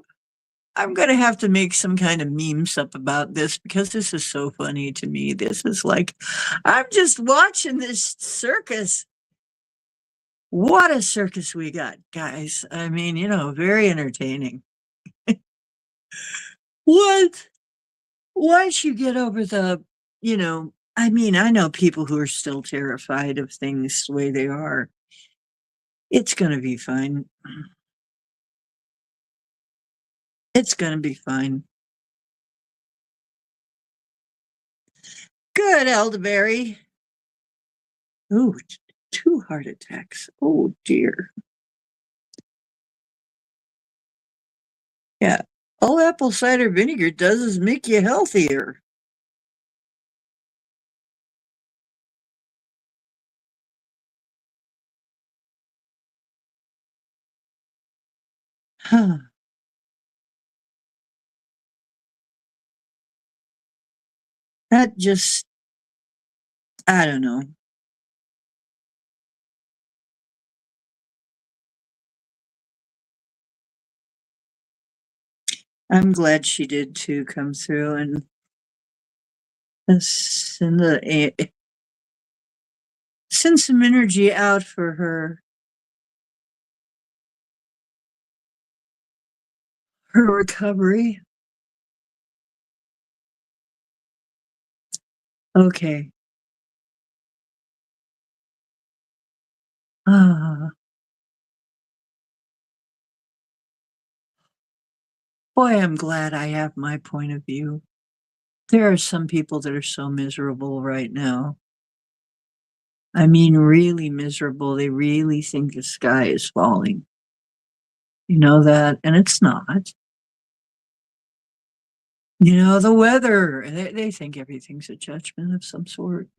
S1: I'm gonna have to make some kind of memes up about this because this is so funny to me. This is like, I'm just watching this circus. What a circus we got, guys. I mean, very entertaining. What? Once you get over I mean, I know people who are still terrified of things the way they are. It's gonna be fine. It's gonna be fine. Good, elderberry. Ooh, 2 heart attacks. Oh, dear. Yeah. All apple cider vinegar does is make you healthier. Huh. That just I don't know. I'm glad she did too come through and send the send some energy out for her recovery. Okay. Ah, boy, I'm glad I have my point of view. There are some people that are so miserable right now. I mean, really miserable. They really think the sky is falling. You know that? And it's not. You know, the weather. They think everything's a judgment of some sort.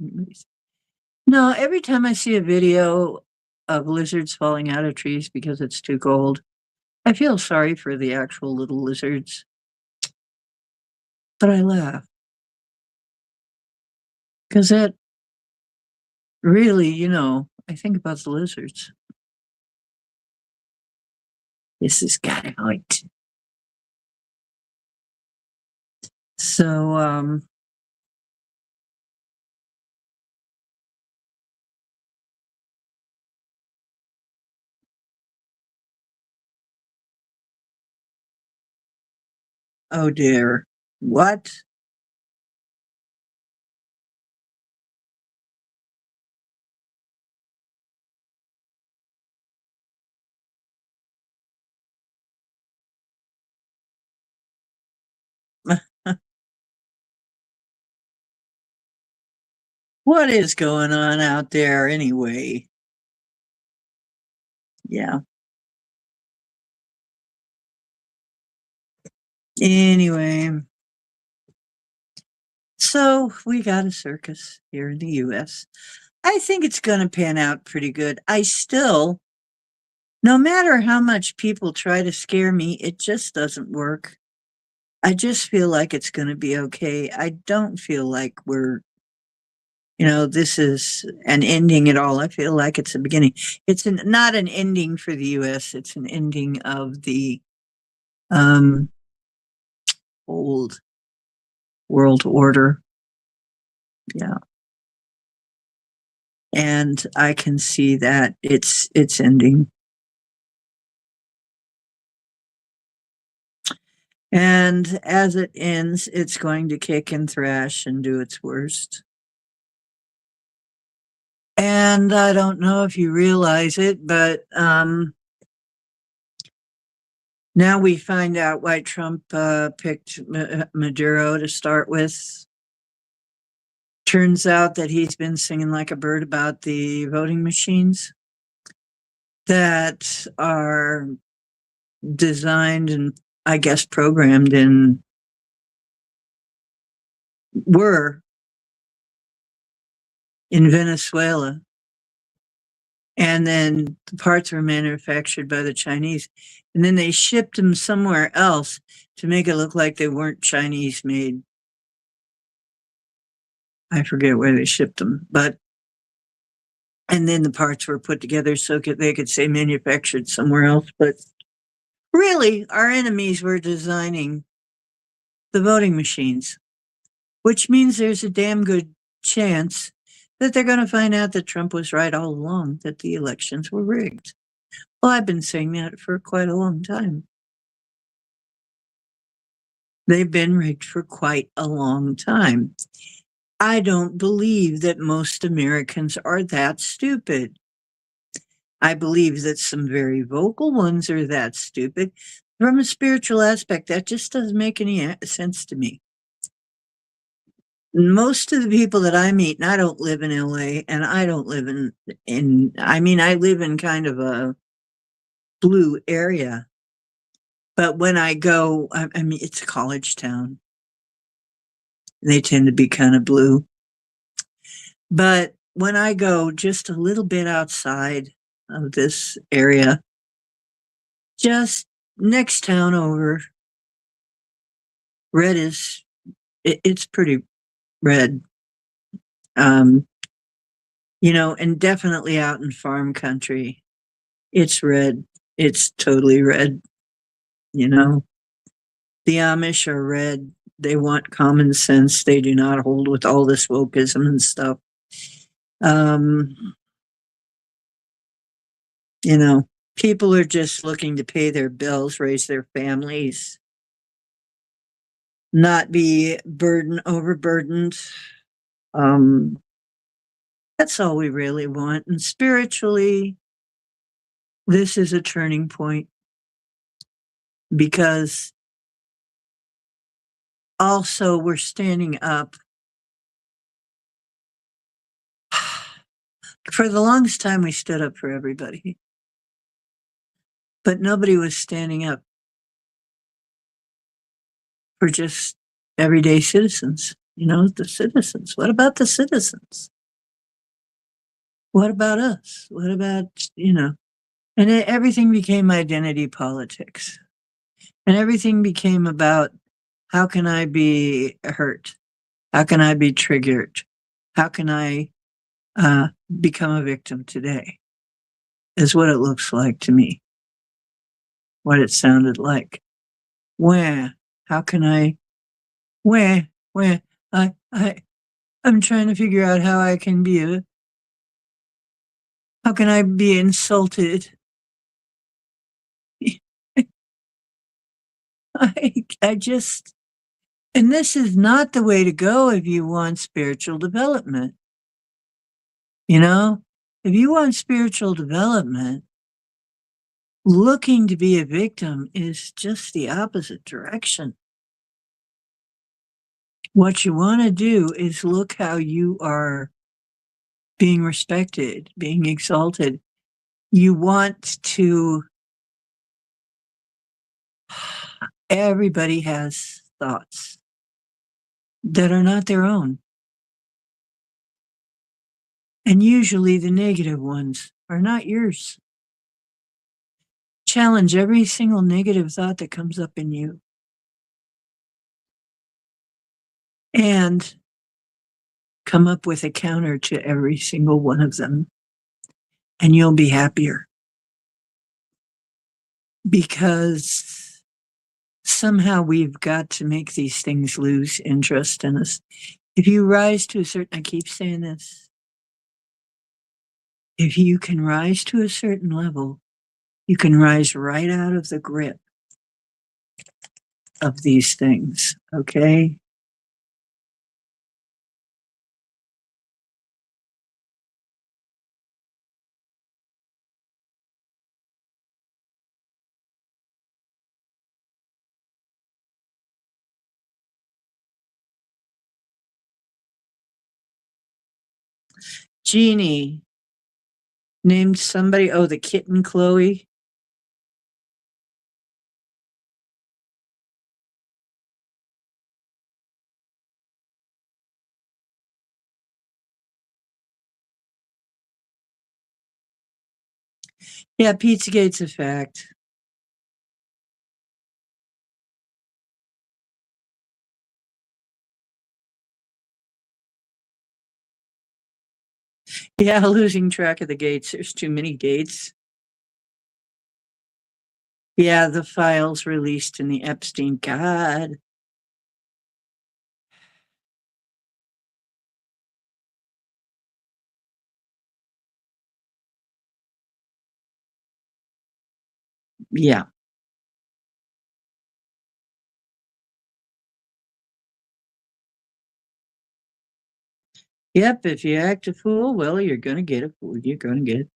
S1: No, every time I see a video of lizards falling out of trees because it's too cold, I feel sorry for the actual little lizards, but I laugh because that really, I think about the lizards. This is gotta hurt. So, oh dear. What? What is going on out there anyway? Yeah. Anyway, so we got a circus here in the US. I think it's going to pan out pretty good. No matter how much people try to scare me, it just doesn't work. I just feel like it's going to be okay. I don't feel like this is an ending at all. I feel like it's a beginning. It's not an ending for the US, it's an ending of the um, old world order. Yeah. And I can see that it's ending. And as it ends, it's going to kick and thrash and do its worst. And I don't know if you realize it, but now we find out why Trump picked Maduro to start with. Turns out that he's been singing like a bird about the voting machines that are designed and, I guess, programmed and were in Venezuela. And then the parts were manufactured by the Chinese. And then they shipped them somewhere else to make it look like they weren't Chinese made. I forget where they shipped them, and then the parts were put together so they could say manufactured somewhere else. But really, our enemies were designing the voting machines, which means there's a damn good chance that they're going to find out that Trump was right all along, that the elections were rigged. Well, I've been saying that for quite a long time. They've been rigged for quite a long time. I don't believe that most Americans are that stupid. I believe that some very vocal ones are that stupid. From a spiritual aspect, that just doesn't make any sense to me. Most of the people that I meet, and I don't live in LA, and I don't live I live in kind of a blue area. But when I go, I mean, it's a college town. They tend to be kind of blue. But when I go just a little bit outside of this area, just next town over, it's pretty red. And definitely out in farm country, it's red. It's totally red. The Amish are red. They want common sense. They do not hold with all this wokeism and stuff. You know, people are just looking to pay their bills, raise their families, not be overburdened. Um, that's all we really want. And spiritually, this is a turning point because also we're standing up. For the longest time, we stood up for everybody, but nobody was standing up for just everyday citizens. You know, the citizens. What about the citizens? What about us? What about, and everything became identity politics. And everything became about how can I be hurt? How can I be triggered? How can I become a victim today? Is what it looks like to me, what it sounded like. Where? How can I? Where? Where? I'm trying to figure out how I can be how can I be insulted? I just, and this is not the way to go if you want spiritual development. You know, if you want spiritual development, looking to be a victim is just the opposite direction. What you want to do is look how you are being respected, being exalted. You want to, everybody has thoughts that are not their own. And usually the negative ones are not yours. Challenge every single negative thought that comes up in you. And come up with a counter to every single one of them. And you'll be happier. Because somehow we've got to make these things lose interest in us. If you rise to a certain, I keep saying this, if you can rise to a certain level, you can rise right out of the grip of these things, okay? Jeannie named somebody, oh, the kitten Chloe. Yeah, Pizzagate's a fact. Yeah, losing track of the gates. There's too many gates. Yeah, the files released in the Epstein. God. Yeah. Yep, if you act a fool, well, you're going to get a fool. You're going to get.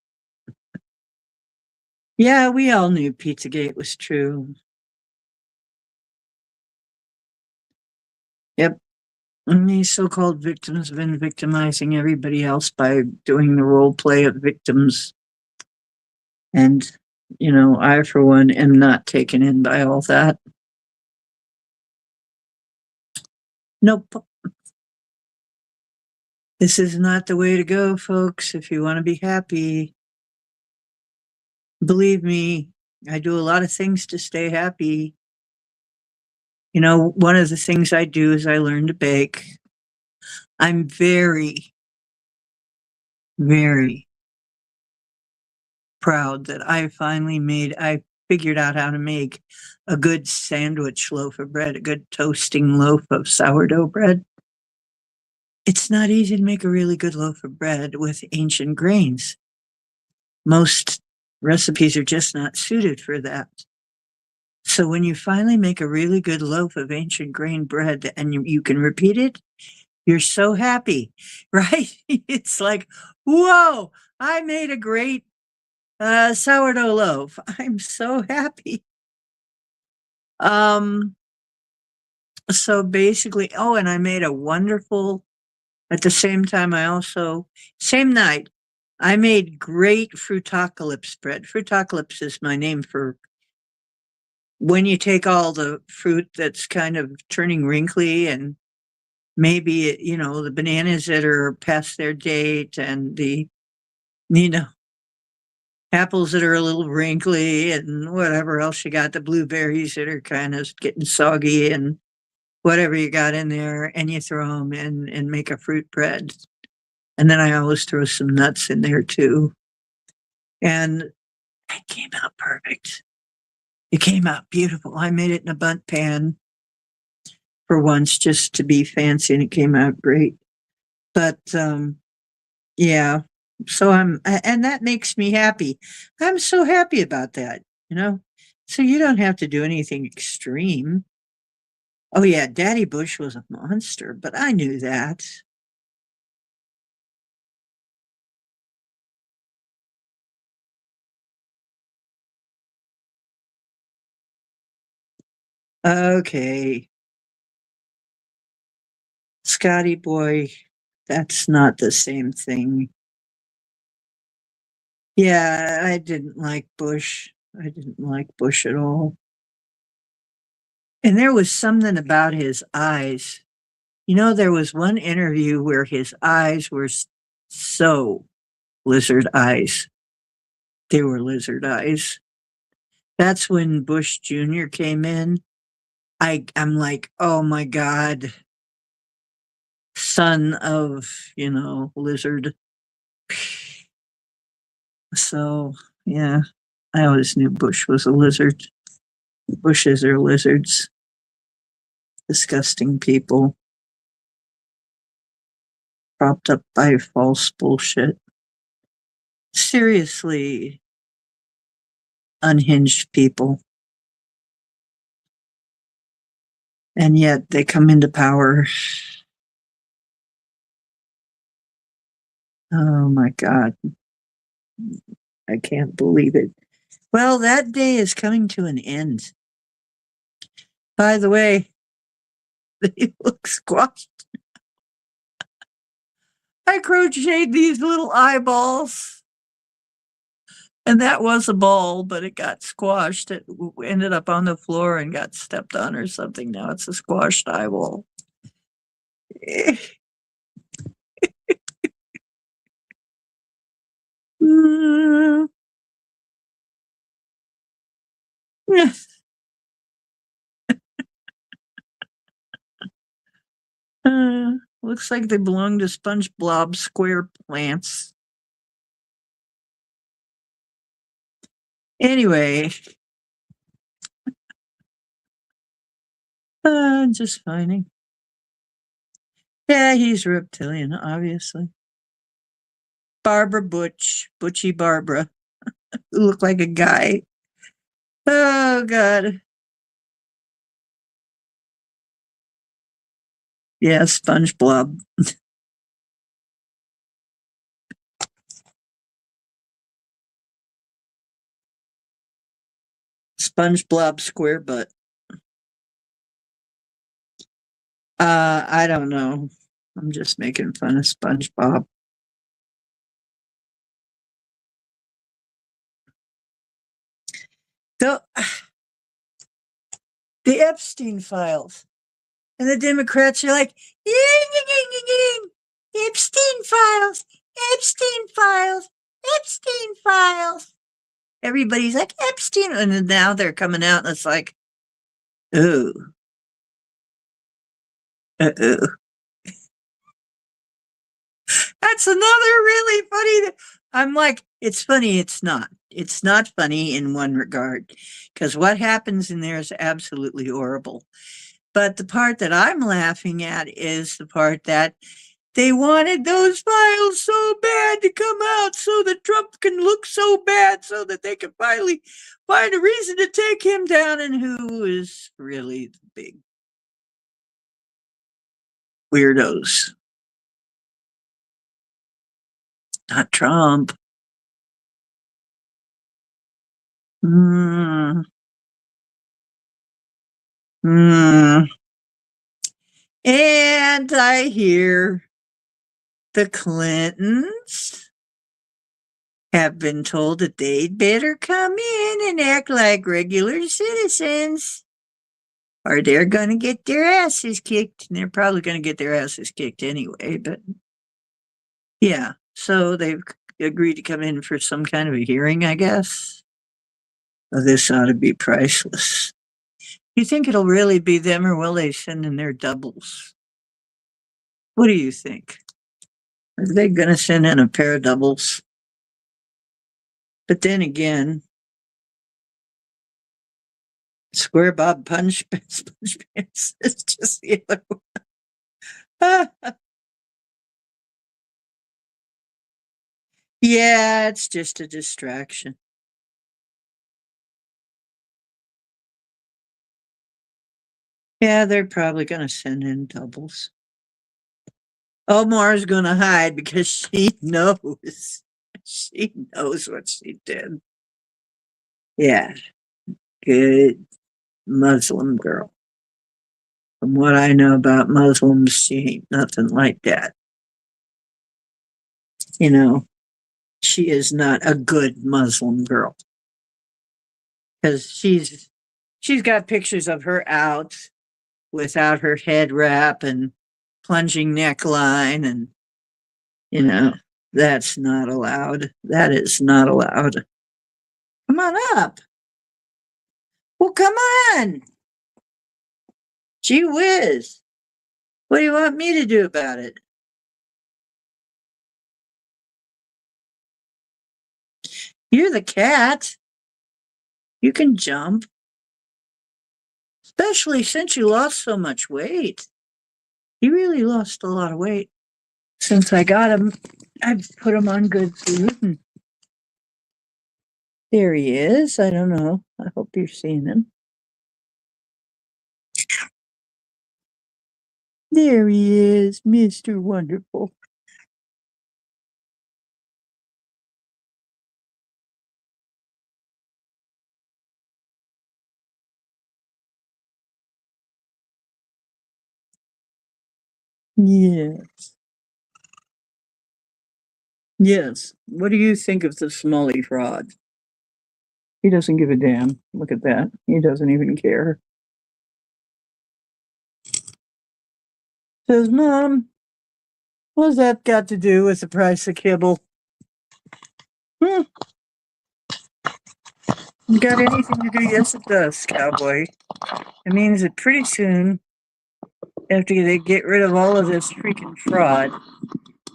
S1: Yeah, we all knew Pizzagate was true. Yep. And these so-called victims have been victimizing everybody else by doing the role play of victims. And, I, for one, am not taken in by all that. Nope. This is not the way to go, folks, if you want to be happy. Believe me, I do a lot of things to stay happy. One of the things I do is I learn to bake. I'm very, very proud that I figured out how to make a good sandwich loaf of bread, a good toasting loaf of sourdough bread. It's not easy to make a really good loaf of bread with ancient grains. Most Recipes are just not suited for that. So when you finally make a really good loaf of ancient grain bread and you can repeat it, you're so happy, right? It's like, whoa, I made a great sourdough loaf. I'm so happy. Um, so basically, oh, and I made a wonderful, at the same time, I also, same night, I made great fruitocalypse bread. Fruitocalypse is my name for when you take all the fruit that's kind of turning wrinkly and maybe, the bananas that are past their date and the, you know, apples that are a little wrinkly and whatever else you got, the blueberries that are kind of getting soggy and whatever you got in there, and you throw them in and make a fruit bread. And then I always throw some nuts in there too. And it came out perfect. It came out beautiful. I made it in a bundt pan for once just to be fancy, and it came out great. But yeah, so and that makes me happy. I'm so happy about that, you know? So you don't have to do anything extreme. Oh, yeah, Daddy Bush was a monster, but I knew that. Okay, Scotty boy, that's not the same thing. Yeah, I didn't like Bush. I didn't like Bush at all. And there was something about his eyes. There was one interview where his eyes were so lizard eyes. They were lizard eyes. That's when Bush Jr. came in. I'm like, oh my God, son of, lizard. So, yeah, I always knew Bush was a lizard. Bushes are lizards. Disgusting people propped up by false bullshit. Seriously, unhinged people. And yet they come into power. Oh my God. I can't believe it. Well, that day is coming to an end. By the way, they look squashed. I crocheted these little eyeballs, and that was a ball, but it got squashed. It ended up on the floor and got stepped on or something. Now it's a squashed eyeball. Looks like they belong to SpongeBob SquarePants. Anyway, just finding. Yeah, he's reptilian, obviously. Barbara Butch, Butchie Barbara, who looked like a guy. Oh, God. Yeah, SpongeBob. SpongeBob Square Butt. I don't know. I'm just making fun of SpongeBob. The, the Epstein files. And the Democrats are like, Epstein files, Epstein files, Epstein files. Everybody's like, Epstein. And then now they're coming out and it's like, oh, uh-oh. That's another really funny. I'm like, it's funny. It's not. It's not funny in one regard because what happens in there is absolutely horrible. But the part that I'm laughing at is the part that They wanted those files so bad to come out so that Trump can look so bad so that they can finally find a reason to take him down, and who is really the big weirdos. Not Trump. Hmm. Hmm. And I hear the Clintons have been told that they'd better come in and act like regular citizens, or they're going to get their asses kicked. And they're probably going to get their asses kicked anyway, but yeah. So they've agreed to come in for some kind of a hearing, I guess. Well, this ought to be priceless. You think it'll really be them, or will they send in their doubles? What do you think? Are they going to send in a pair of doubles? But then again, Square Bob Punch Pants, Punch Pants is just the other one. Yeah, it's just a distraction. Yeah, they're probably going to send in doubles. Omar's going to hide because she knows. She knows what she did. Yeah, good Muslim girl. From what I know about Muslims, she ain't nothing like that. You know, she is not a good Muslim girl because she's got pictures of her out without her head wrap and plunging neckline, and you know that's not allowed. That is not allowed. Come on up. Well, come on. Gee whiz. What do you want me to do about it? You're the cat. You can jump, especially since you lost so much weight. He really lost a lot of weight since I got him. I've put him on good food. And there he is. I don't know. I hope you're seeing him. There he is, Mr. Wonderful. Yes. Yes. What do you think of the Smalley fraud? He doesn't give a damn. Look at that. He doesn't even care. Says, Mom, what's that got to do with the price of kibble? Hmm. Got anything to do? Yes, it does, cowboy. It means that pretty soon, after they get rid of all of this freaking fraud,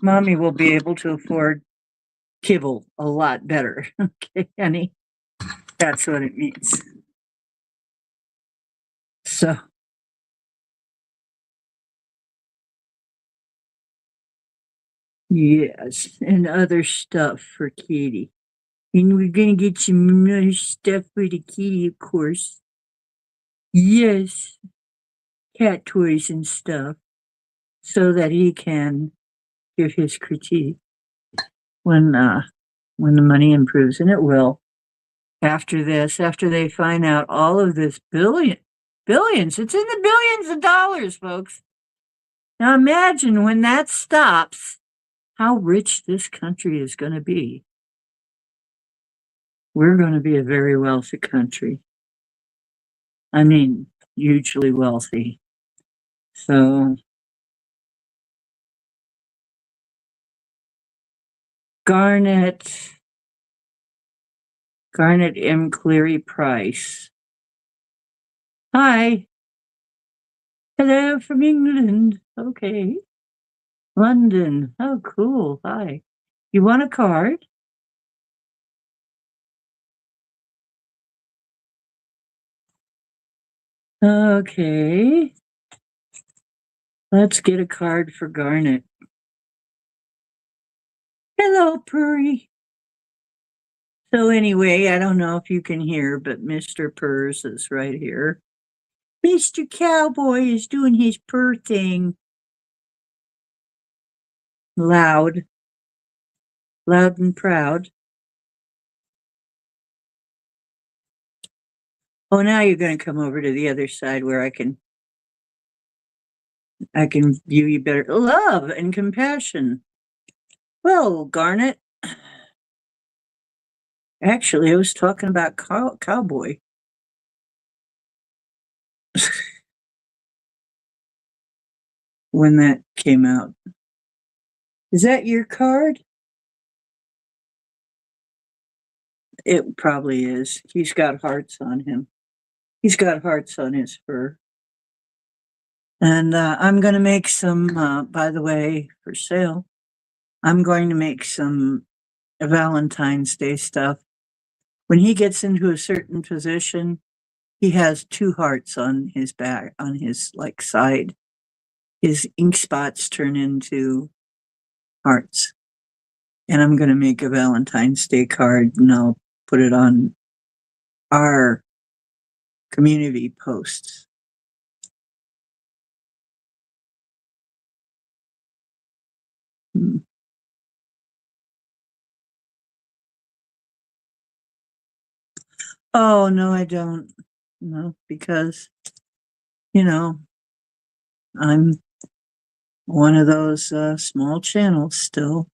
S1: Mommy will be able to afford kibble a lot better. Okay, honey? That's what it means. So, yes, and other stuff for Kitty. And we're gonna get some other stuff for the kitty, of course. Yes, cat toys and stuff, so that he can give his critique when the money improves, and it will. After this, after they find out all of this billions, it's in the billions of dollars, folks. Now imagine when that stops, how rich this country is going to be. We're going to be a very wealthy country. I mean, hugely wealthy. So, Garnet M. Cleary Price. Hi. Hello from England. Okay. London. Oh, cool. Hi. You want a card? Okay. Let's get a card for Garnet. Hello, Purry. So anyway, I don't know if you can hear, but Mr. Purrs is right here. Mr. Cowboy is doing his purr thing. Loud. Loud and proud. Oh, now you're going to come over to the other side where I can view you better. Love and compassion. Well, Garnet, actually, I was talking about cowboy. When that came out. Is that your card? It probably is. He's got hearts on him. He's got hearts on his fur. And I'm going to make some, by the way, for sale. I'm going to make some Valentine's Day stuff. When he gets into a certain position, he has two hearts on his back, on his like side. His ink spots turn into hearts. And I'm going to make a Valentine's Day card and I'll put it on our community posts. Oh, no, I don't. No, because, I'm one of those small channels still.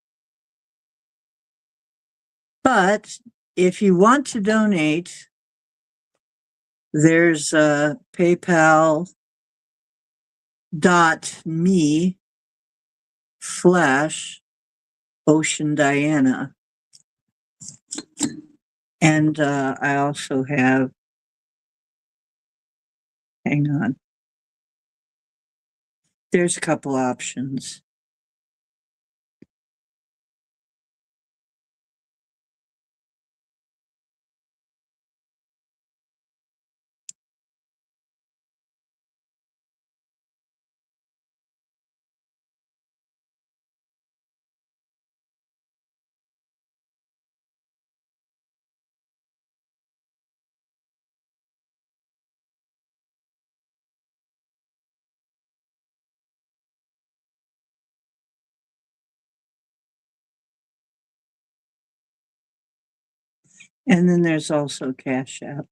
S1: But if you want to donate, there's PayPal.me/Ocean Diana. And I also have, hang on, there's a couple options. And then there's also Cash App.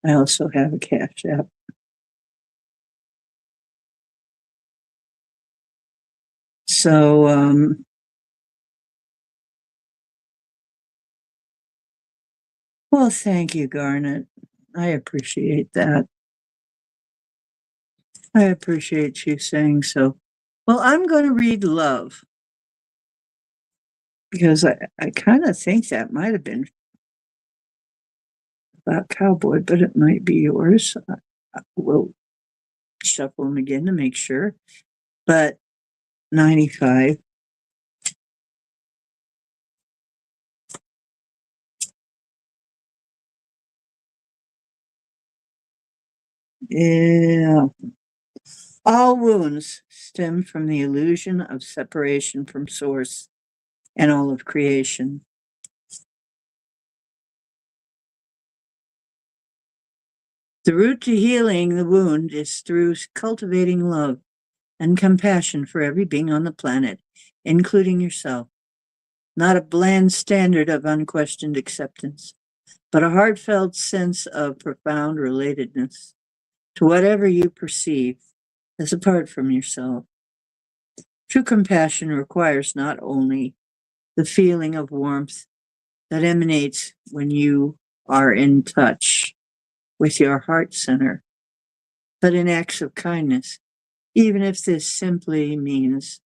S1: I also have a Cash App. So, well, thank you, Garnet. I appreciate that. I appreciate you saying so. Well, I'm going to read Love because I kind of think that might have been about Cowboy, but it might be yours. We'll shuffle them again to make sure. But 95. Yeah. All wounds stem from the illusion of separation from Source and all of creation. The route to healing the wound is through cultivating love and compassion for every being on the planet, including yourself. Not a bland standard of unquestioned acceptance, but a heartfelt sense of profound relatedness to whatever you perceive as apart from yourself. True compassion requires not only the feeling of warmth that emanates when you are in touch with your heart center, but in acts of kindness, even if this simply means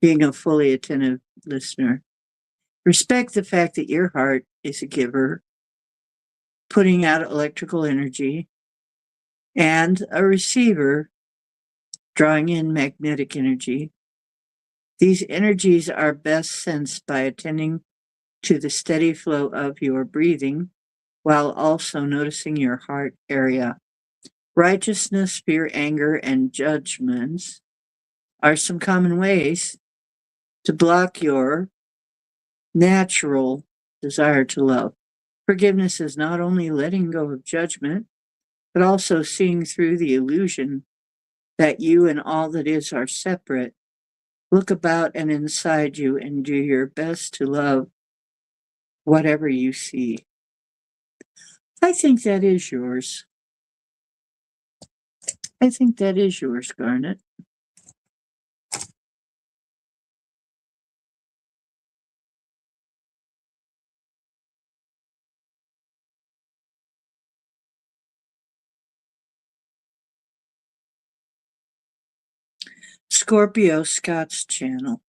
S1: being a fully attentive listener. Respect the fact that your heart is a giver, putting out electrical energy, and a receiver, drawing in magnetic energy. These energies are best sensed by attending to the steady flow of your breathing while also noticing your heart area. Righteousness, fear, anger, and judgments are some common ways to block your natural desire to love. Forgiveness is not only letting go of judgment, but also seeing through the illusion that you and all that is are separate. Look about and inside you and do your best to love whatever you see. I think that is yours. I think that is yours, Garnet. Scorpio Scott's channel.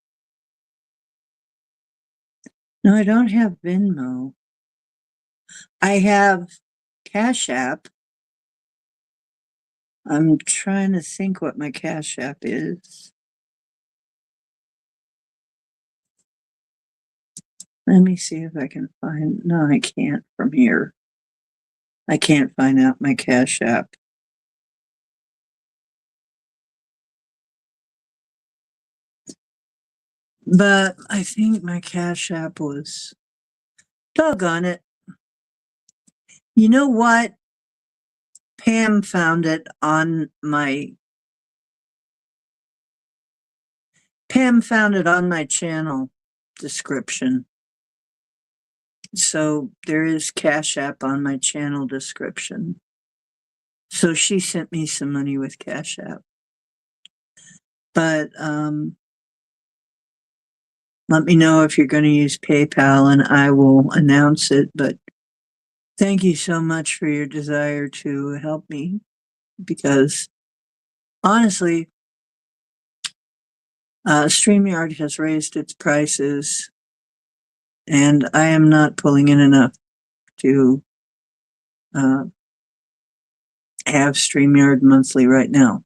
S1: No, I don't have Venmo. I have Cash App. I'm trying to think what my Cash App is. Let me see if I can find. No, I can't from here. I can't find out my Cash App. But I think my Cash App was. Doggone it. You know what? Pam found it on my channel description. So there is Cash App on my channel description. So she sent me some money with Cash App. But let me know if you're going to use PayPal and I will announce it. But thank you so much for your desire to help me, because honestly, StreamYard has raised its prices and I am not pulling in enough to have StreamYard monthly right now.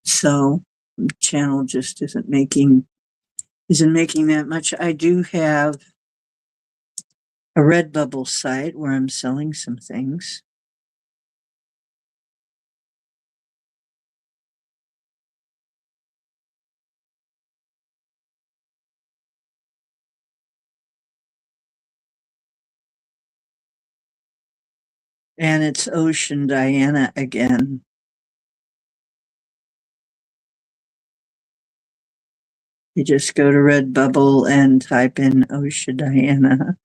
S1: So the channel just isn't making that much. I do have a Redbubble site where I'm selling some things. And it's Ocean Diana again. You just go to Redbubble and type in Ocean Diana.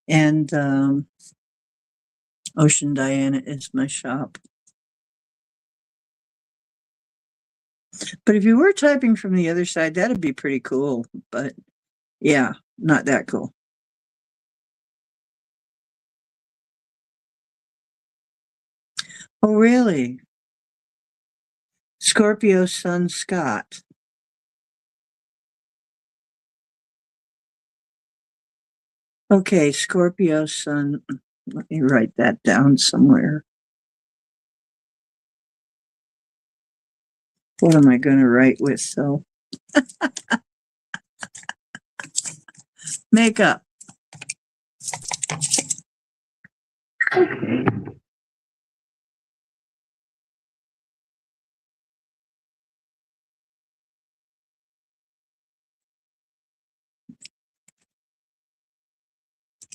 S1: And Ocean Diana is my shop. But if you were typing from the other side, that'd be pretty cool. But yeah, not that cool. Oh, really? Scorpio Sun Scott. Okay, Scorpio Sun. Let me write that down somewhere. What am I going to write with? So, makeup. Okay.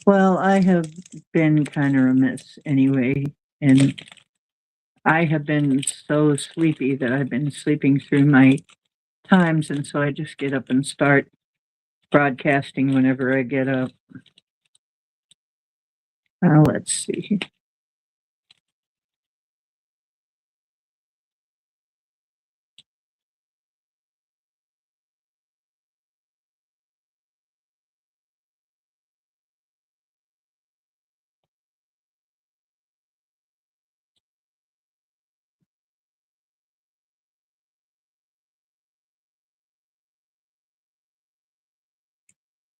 S1: Well, I have been kind of remiss anyway, and I have been so sleepy that I've been sleeping through my times, and so I just get up and start broadcasting whenever I get up. Let's see.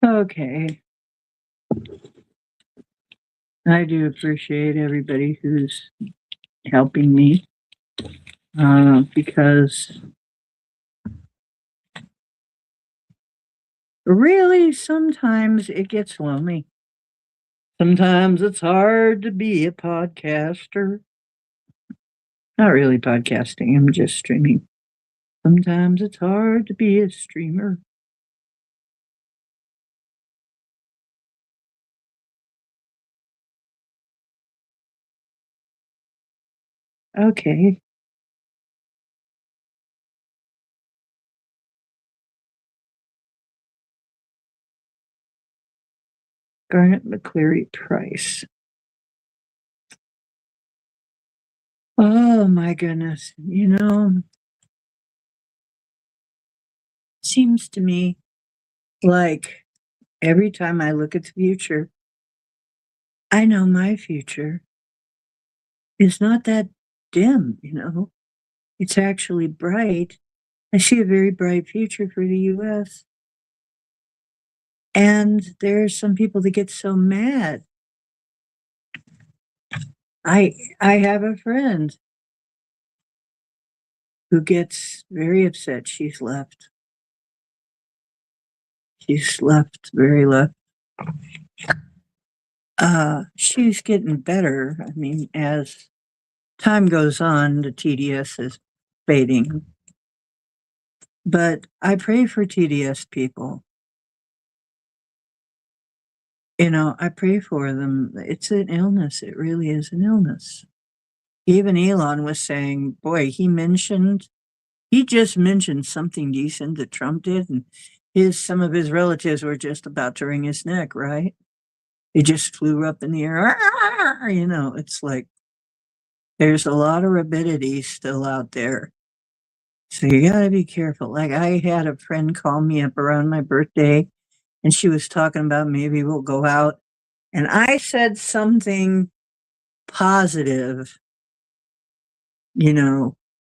S1: Okay. I do appreciate everybody who's helping me, because really sometimes it gets lonely. Sometimes it's hard to be a podcaster. Not really podcasting, I'm just streaming. Sometimes it's hard to be a streamer. Okay. Garnet McCleary Price. Oh my goodness. Seems to me like every time I look at the future, I know my future is not that dim. It's actually bright. I see a very bright future for the US. And there are some people that get so mad. I have a friend who gets very upset she's left. She's left, very left. She's getting better. I mean, as time goes on, the TDS is fading. But I pray for TDS people. I pray for them. It's an illness. It really is an illness. Even Elon was saying, boy, he just mentioned something decent that Trump did, and some of his relatives were just about to wring his neck, right? They just flew up in the air. It's like there's a lot of rabidity still out there. So you got to be careful. Like I had a friend call me up around my birthday and she was talking about maybe we'll go out. And I said something positive,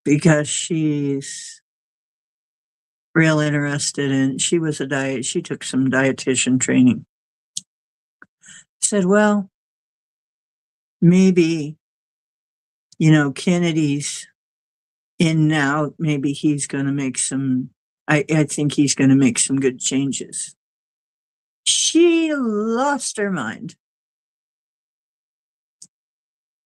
S1: because she's real interested in, she took some dietitian training. Said, well, maybe, Kennedy's in now, maybe he's going to make I think he's going to make some good changes. She lost her mind.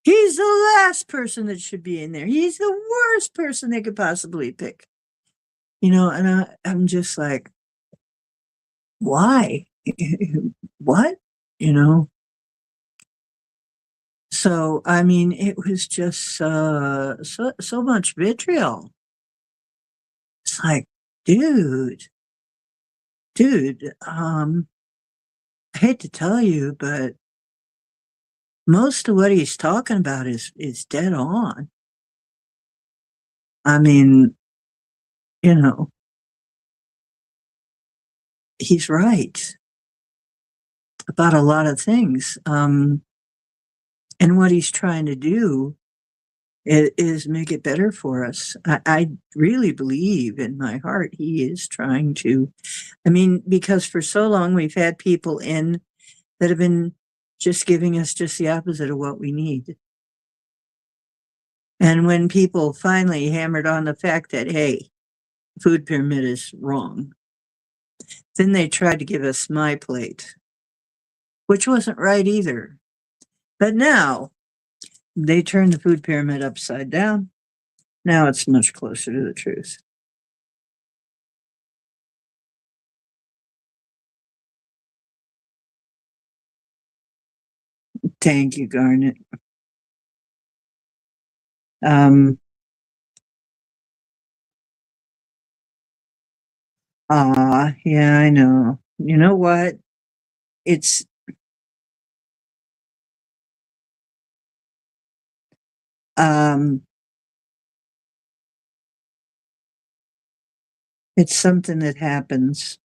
S1: He's the last person that should be in there. He's the worst person they could possibly pick. And I'm just like, why? What? So, I mean, it was just so much vitriol. It's like, dude, I hate to tell you, but most of what he's talking about is dead on. I mean, he's right about a lot of things. And what he's trying to do is make it better for us. I really believe in my heart he is trying to. I mean, because for so long we've had people in that have been just giving us just the opposite of what we need. And when people finally hammered on the fact that, hey, food pyramid is wrong, then they tried to give us my plate, which wasn't right either. But now they turned the food pyramid upside down. Now it's much closer to the truth. Thank you, Garnet. Yeah, I know. You know what? It's um it's something that happens.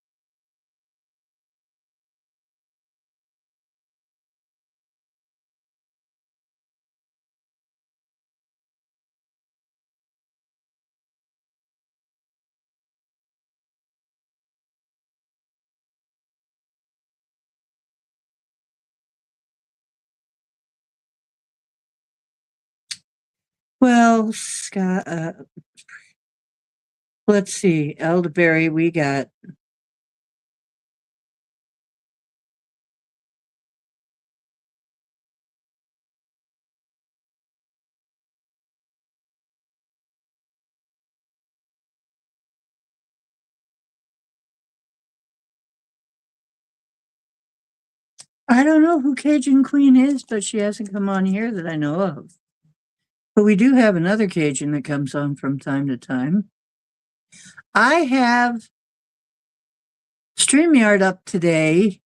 S1: Well, Scott, let's see. Elderberry, we got I don't know who Cajun Queen is, but she hasn't come on here that I know of. But we do have another Cajun that comes on from time to time. I have StreamYard up today.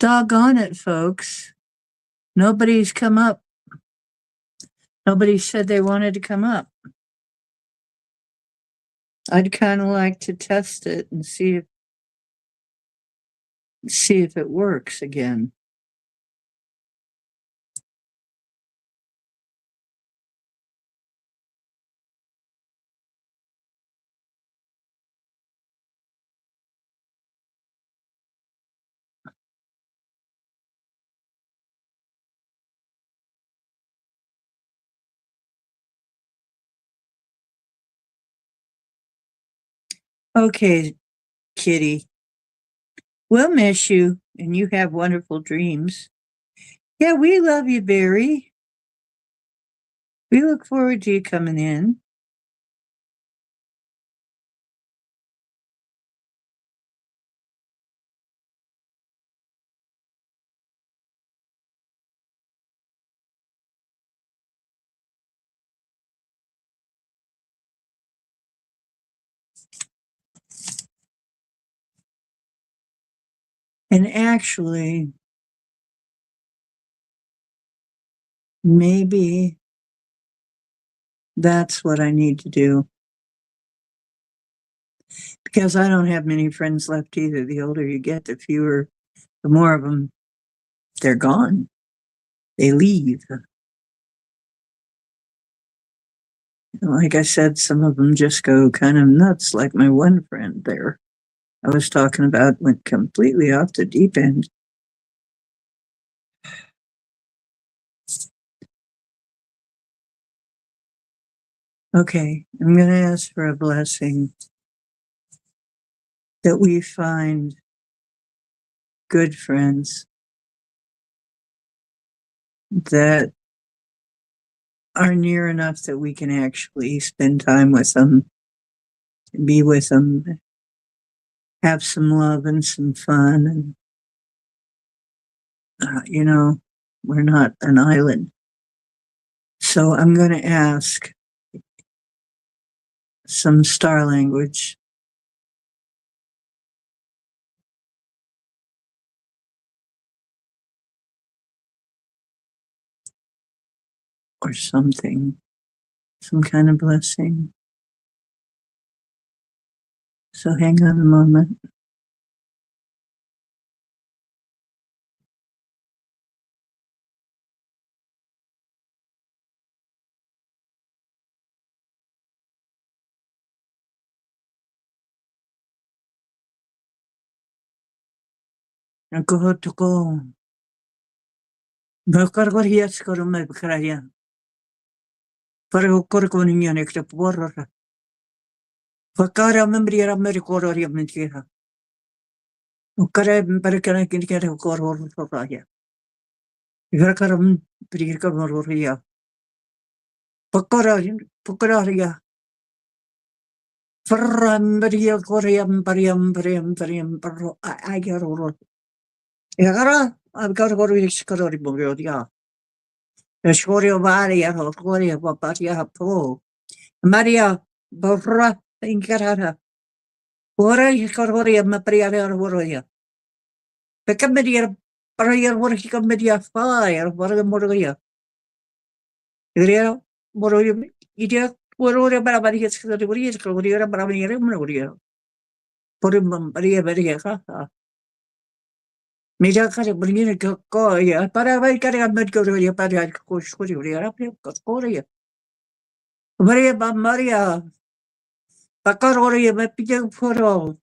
S1: Doggone it, folks. Nobody's come up. Nobody said they wanted to come up. I'd kind of like to test it and see if it works again. Okay, Kitty. We'll miss you, and you have wonderful dreams. Yeah, we love you, Barry. We look forward to you coming in. And actually, maybe that's what I need to do. Because I don't have many friends left either. The older you get, the more of them, they're gone. They leave. Like I said, some of them just go kind of nuts, like my one friend there I was talking about went completely off the deep end. Okay, I'm going to ask for a blessing that we find good friends that are near enough that we can actually spend time with them, be with them, have some love and some fun. And, we're not an island. So I'm going to ask some star language. Or something, some kind of blessing. So hang on a moment. Nagkuhot-ko. Bakar-koriyas ko rin may bakaraya. Pareho-korko ninyo nektaporora. Fakara membriera merikororia mentira. Ukare barakana kinikere korororaya. Igakaram birikororia. Pakararia. Farram beria koriam bariam bariam bariam baro agaroro. Igara abgargori skorori boria. Escoria varia, Escoria paparia po. Maria Borra Incarata. Ora Escoria Maparia Roria. Pecamedia Paria Workica Media Fire, Borga Moria. Iria Moria, Idia, Wororia Barbaria, Scoria, Coria, Bravia, Moria. Porim Maria Veria. Media Cara bringing a coya, Paravica Medcoria, Paria, Coscoria, Coria. Maria Maria. Bakar me pijak foro.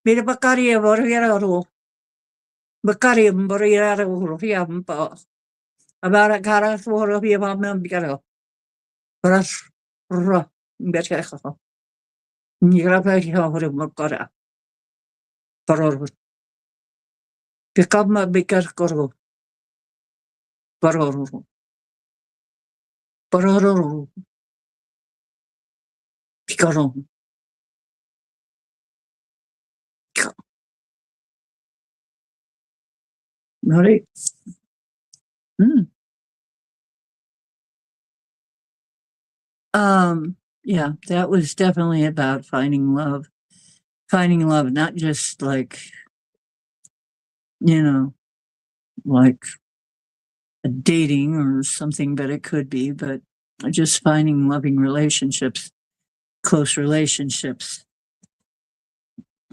S1: Mira bakari borriera ro. Bakari borriera ro ya mpa. Abara kara foro ya mam bigaro. Pras ro. Berka kha. Nigra pa ya hore makara. Paror. Pikam ma bikar koro. Paror. Paror. Pikaro. Right. Mm. Yeah, that was definitely about finding love. Finding love, not just like, you know, like dating or something, but it could be, but just finding loving relationships, close relationships.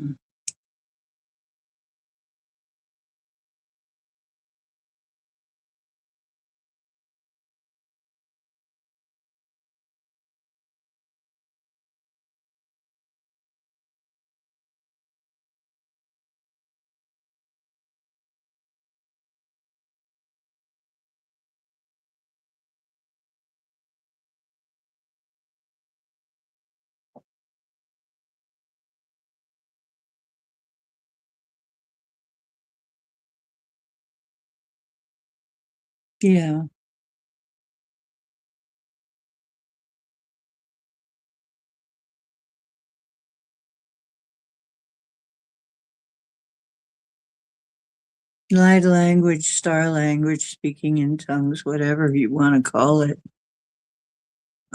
S1: Mm. Yeah. Light language, star language, speaking in tongues, whatever you want to call it.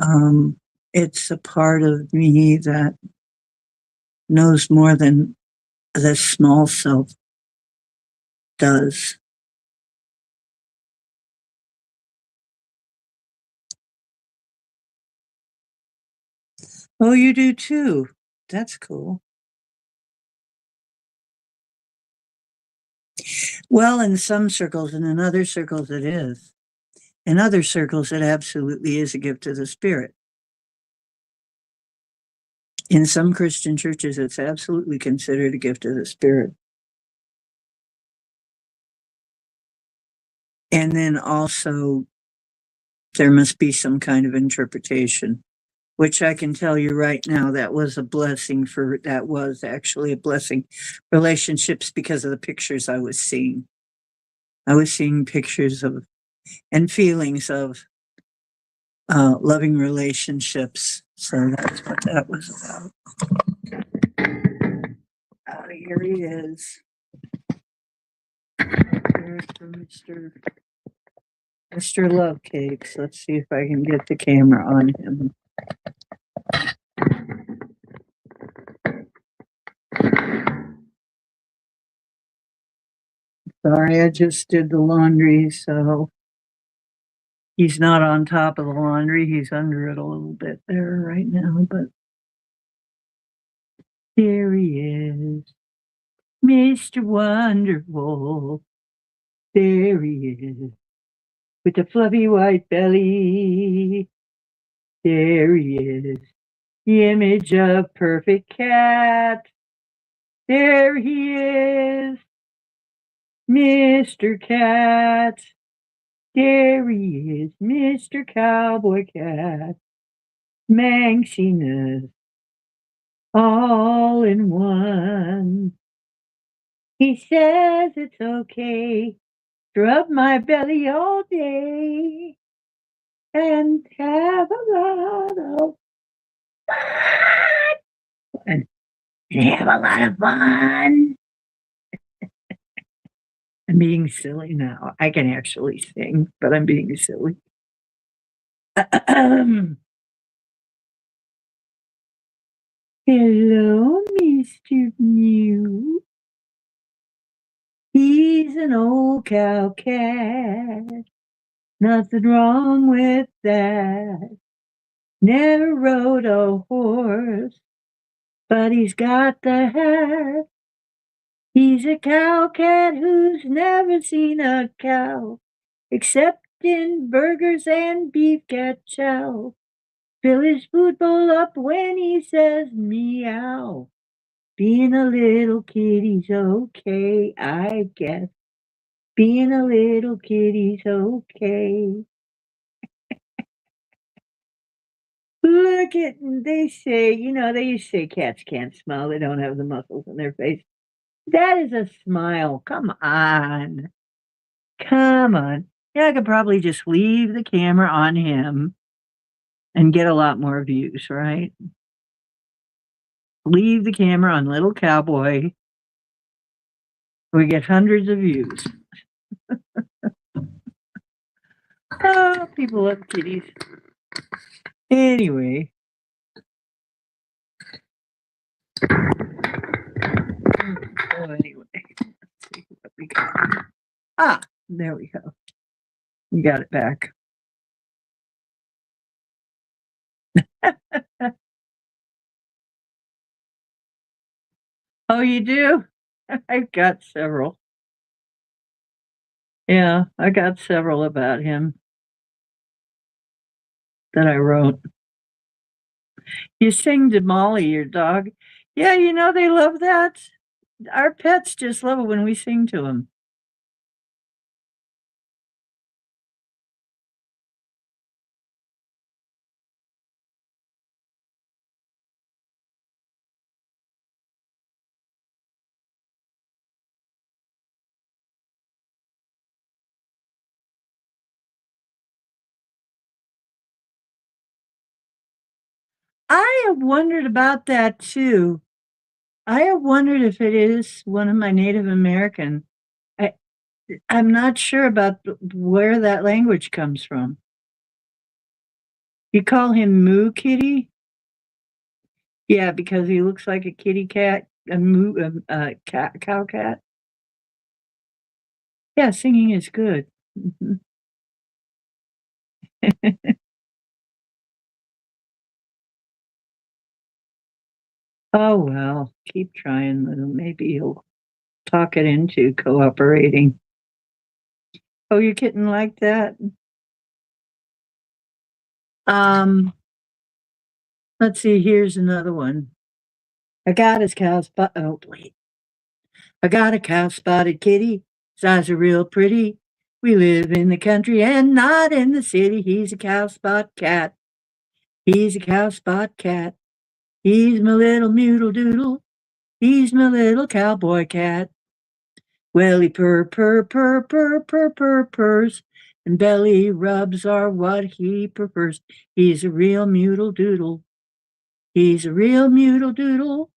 S1: Um, it's a part of me that knows more than the small self does. Oh, you do too. That's cool. Well, in some circles, and in other circles, it is. In other circles, it absolutely is a gift of the Spirit. In some Christian churches, it's absolutely considered a gift of the Spirit. And then also, there must be some kind of interpretation, which I can tell you right now, that was a blessing that was actually a blessing. Relationships because of the pictures I was seeing. I was seeing pictures of and feelings of loving relationships. So that's what that was about. Here he is. There's Mr. Love Cakes. Let's see if I can get the camera on him. Sorry, I just did the laundry, so he's not on top of the laundry. He's under it a little bit there right now, but here he is. Mr. Wonderful. There he is. With the fluffy white belly. There he is. The image of perfect cat. There he is. Mr. Cat. There he is. Mr. Cowboy Cat. Manxiness. All in one. He says it's okay to rub my belly all day and have a lot of fun. And have a lot of fun. I'm being silly now. I can actually sing, but I'm being silly. Hello, Mr. New. He's an old cow cat. Nothing wrong with that. Never rode a horse, but he's got the hat. He's a cow cat who's never seen a cow, except in burgers and beef cat chow. Fill his food bowl up when he says meow. Being a little kitty's okay, I guess. Being a little kitty's okay. Look at, they say, they used to say cats can't smile. They don't have the muscles in their face. That is a smile. Come on. Come on. Yeah, I could probably just leave the camera on him and get a lot more views, right? Leave the camera on Little Cowboy. We get hundreds of views. Oh, people love kitties. Anyway. Oh, anyway. Let's see what we got. Ah, there we go. We got it back. Oh, you do? I've got several. Yeah, I got several about him that I wrote. You sing to Molly, your dog. Yeah, you know, they love that. Our pets just love it when we sing to them. I have wondered about that too. I have wondered if it is one of my Native American. I, I'm not sure about where that language comes from. You call him Moo Kitty? Yeah, because he looks like a kitty cat, a moo, cat, cow cat. Yeah, singing is good. Mhm. Oh well, keep trying. Maybe he'll talk it into cooperating. Oh, your kitten like that? Um, let's see. Here's another one. I got his cow spot. Oh, wait. I got a cow spotted kitty. His eyes are real pretty. We live in the country and not in the city. He's a cow spot cat. He's a cow spot cat. He's my little mule doodle. He's my little cowboy cat. Well, he purrs, and belly rubs are what he prefers. He's a real mule doodle. He's a real mule doodle.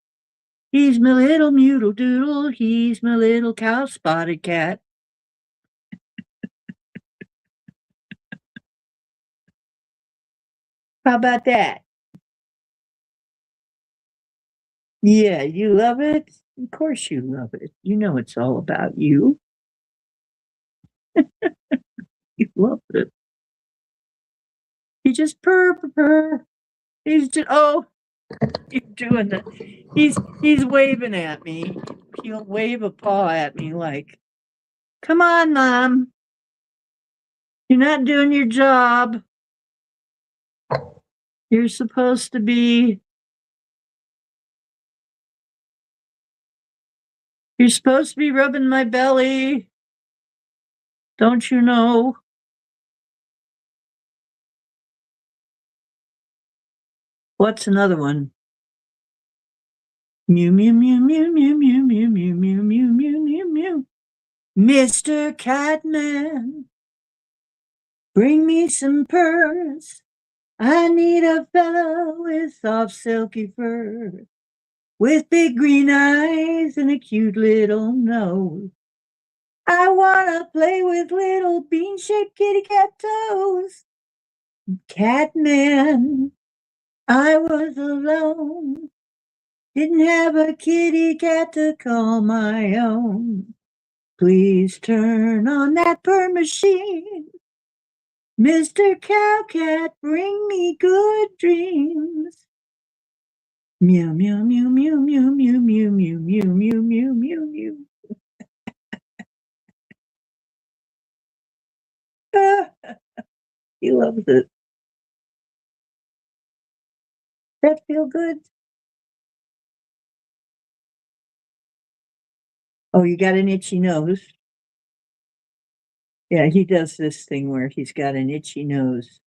S1: He's my little mule doodle. He's my little cow spotted cat. How about that? Yeah, you love it? Of course you love it. You know it's all about you. You love it. He just purr. He's just, oh, he's doing the, he's waving at me. He'll wave a paw at me like, come on, Mom. You're not doing your job. You're supposed to be, rubbing my belly. Don't you know? What's another one? Mew, mew, mew, mew, mew, mew, mew, mew, mew, mew, mew, mew, mew. Mr. Catman, bring me some purrs. I need a fellow with soft silky fur, with big green eyes and a cute little nose. I wanna play with little bean-shaped kitty cat toes. Catman, I was alone, didn't have a kitty cat to call my own. Please turn on that purr machine. Mr. Cowcat, bring me good dreams. Meow, meow, meow, meow, meow, meow, meow, meow, meow, meow, meow, meow, meow. He loves it. That feel good? Oh, you got an itchy nose? Yeah, he does this thing where he's got an itchy nose.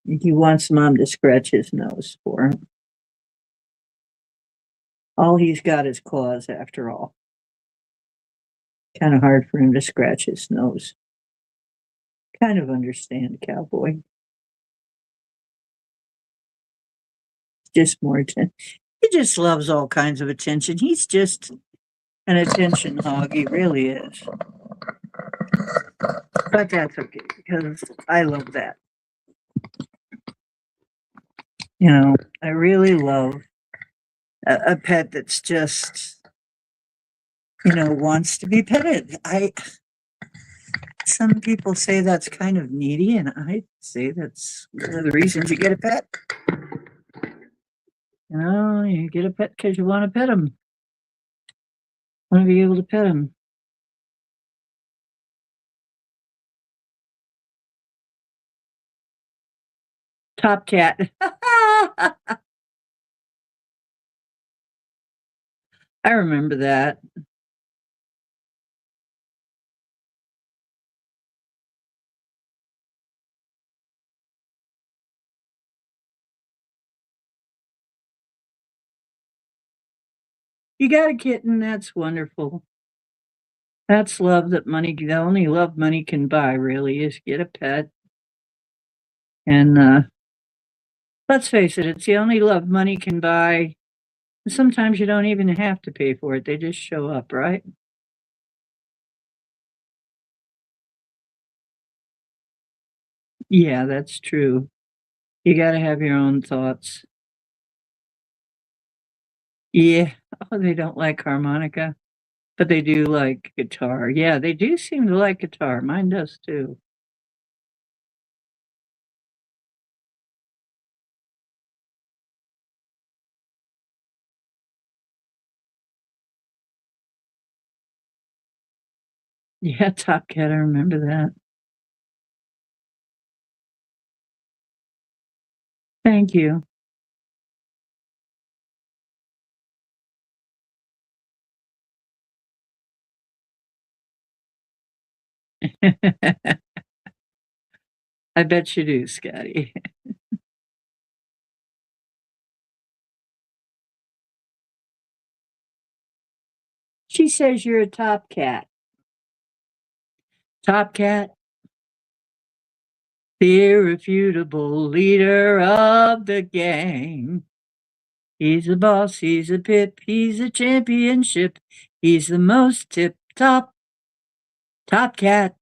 S1: He wants Mom to scratch his nose for him. All he's got is claws, after all. Kind of hard for him to scratch his nose. Kind of understand, cowboy. Just more attention. He just loves all kinds of attention. He's just an attention hog. He really is. But that's okay because I love that. You know, I really love a pet that's just, wants to be petted. Some people say that's kind of needy, and I say that's one of the reasons you get a pet. You get a pet because you want to pet them. Want to be able to pet them. Top cat. I remember that. You got a kitten. That's wonderful. That's love that money, the only love money can buy, really, is get a pet. And let's face it, it's the only love money can buy. Sometimes you don't even have to pay for it, they just show up, right? Yeah, that's true. You got to have your own thoughts. Yeah. Oh, they don't like harmonica, but they do like guitar. Yeah, they do seem to like guitar. Mine does too. Yeah, Top Cat, I remember that. Thank you. I bet you do, Scotty. She says you're a top cat. Top cat, the irrefutable leader of the gang. He's a boss, he's a pip, he's a championship. He's the most tip top cat.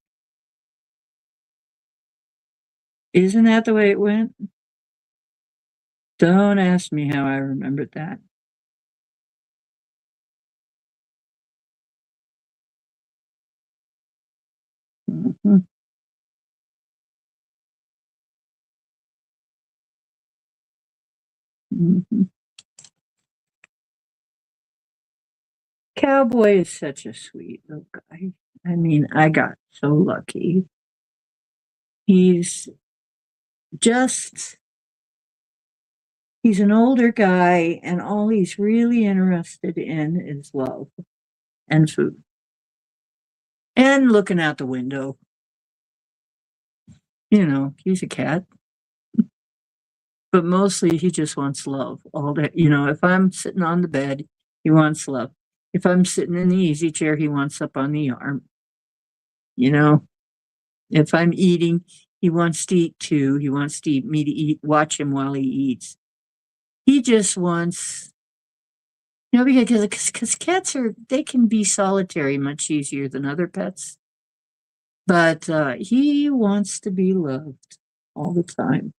S1: Isn't that the way it went? Don't ask me how I remembered that. Mhm, mhm. Cowboy is such a sweet little guy. I mean, I got so lucky. He's just, he's an older guy, and all he's really interested in is love and food and looking out the window. He's a cat, but mostly he just wants love all day. If I'm sitting on the bed, he wants love. If I'm sitting in the easy chair, he wants up on the arm. You know, if I'm eating, he wants to eat too. He wants to eat me to eat, watch him while he eats. He just wants, because cats they can be solitary much easier than other pets. But he wants to be loved all the time.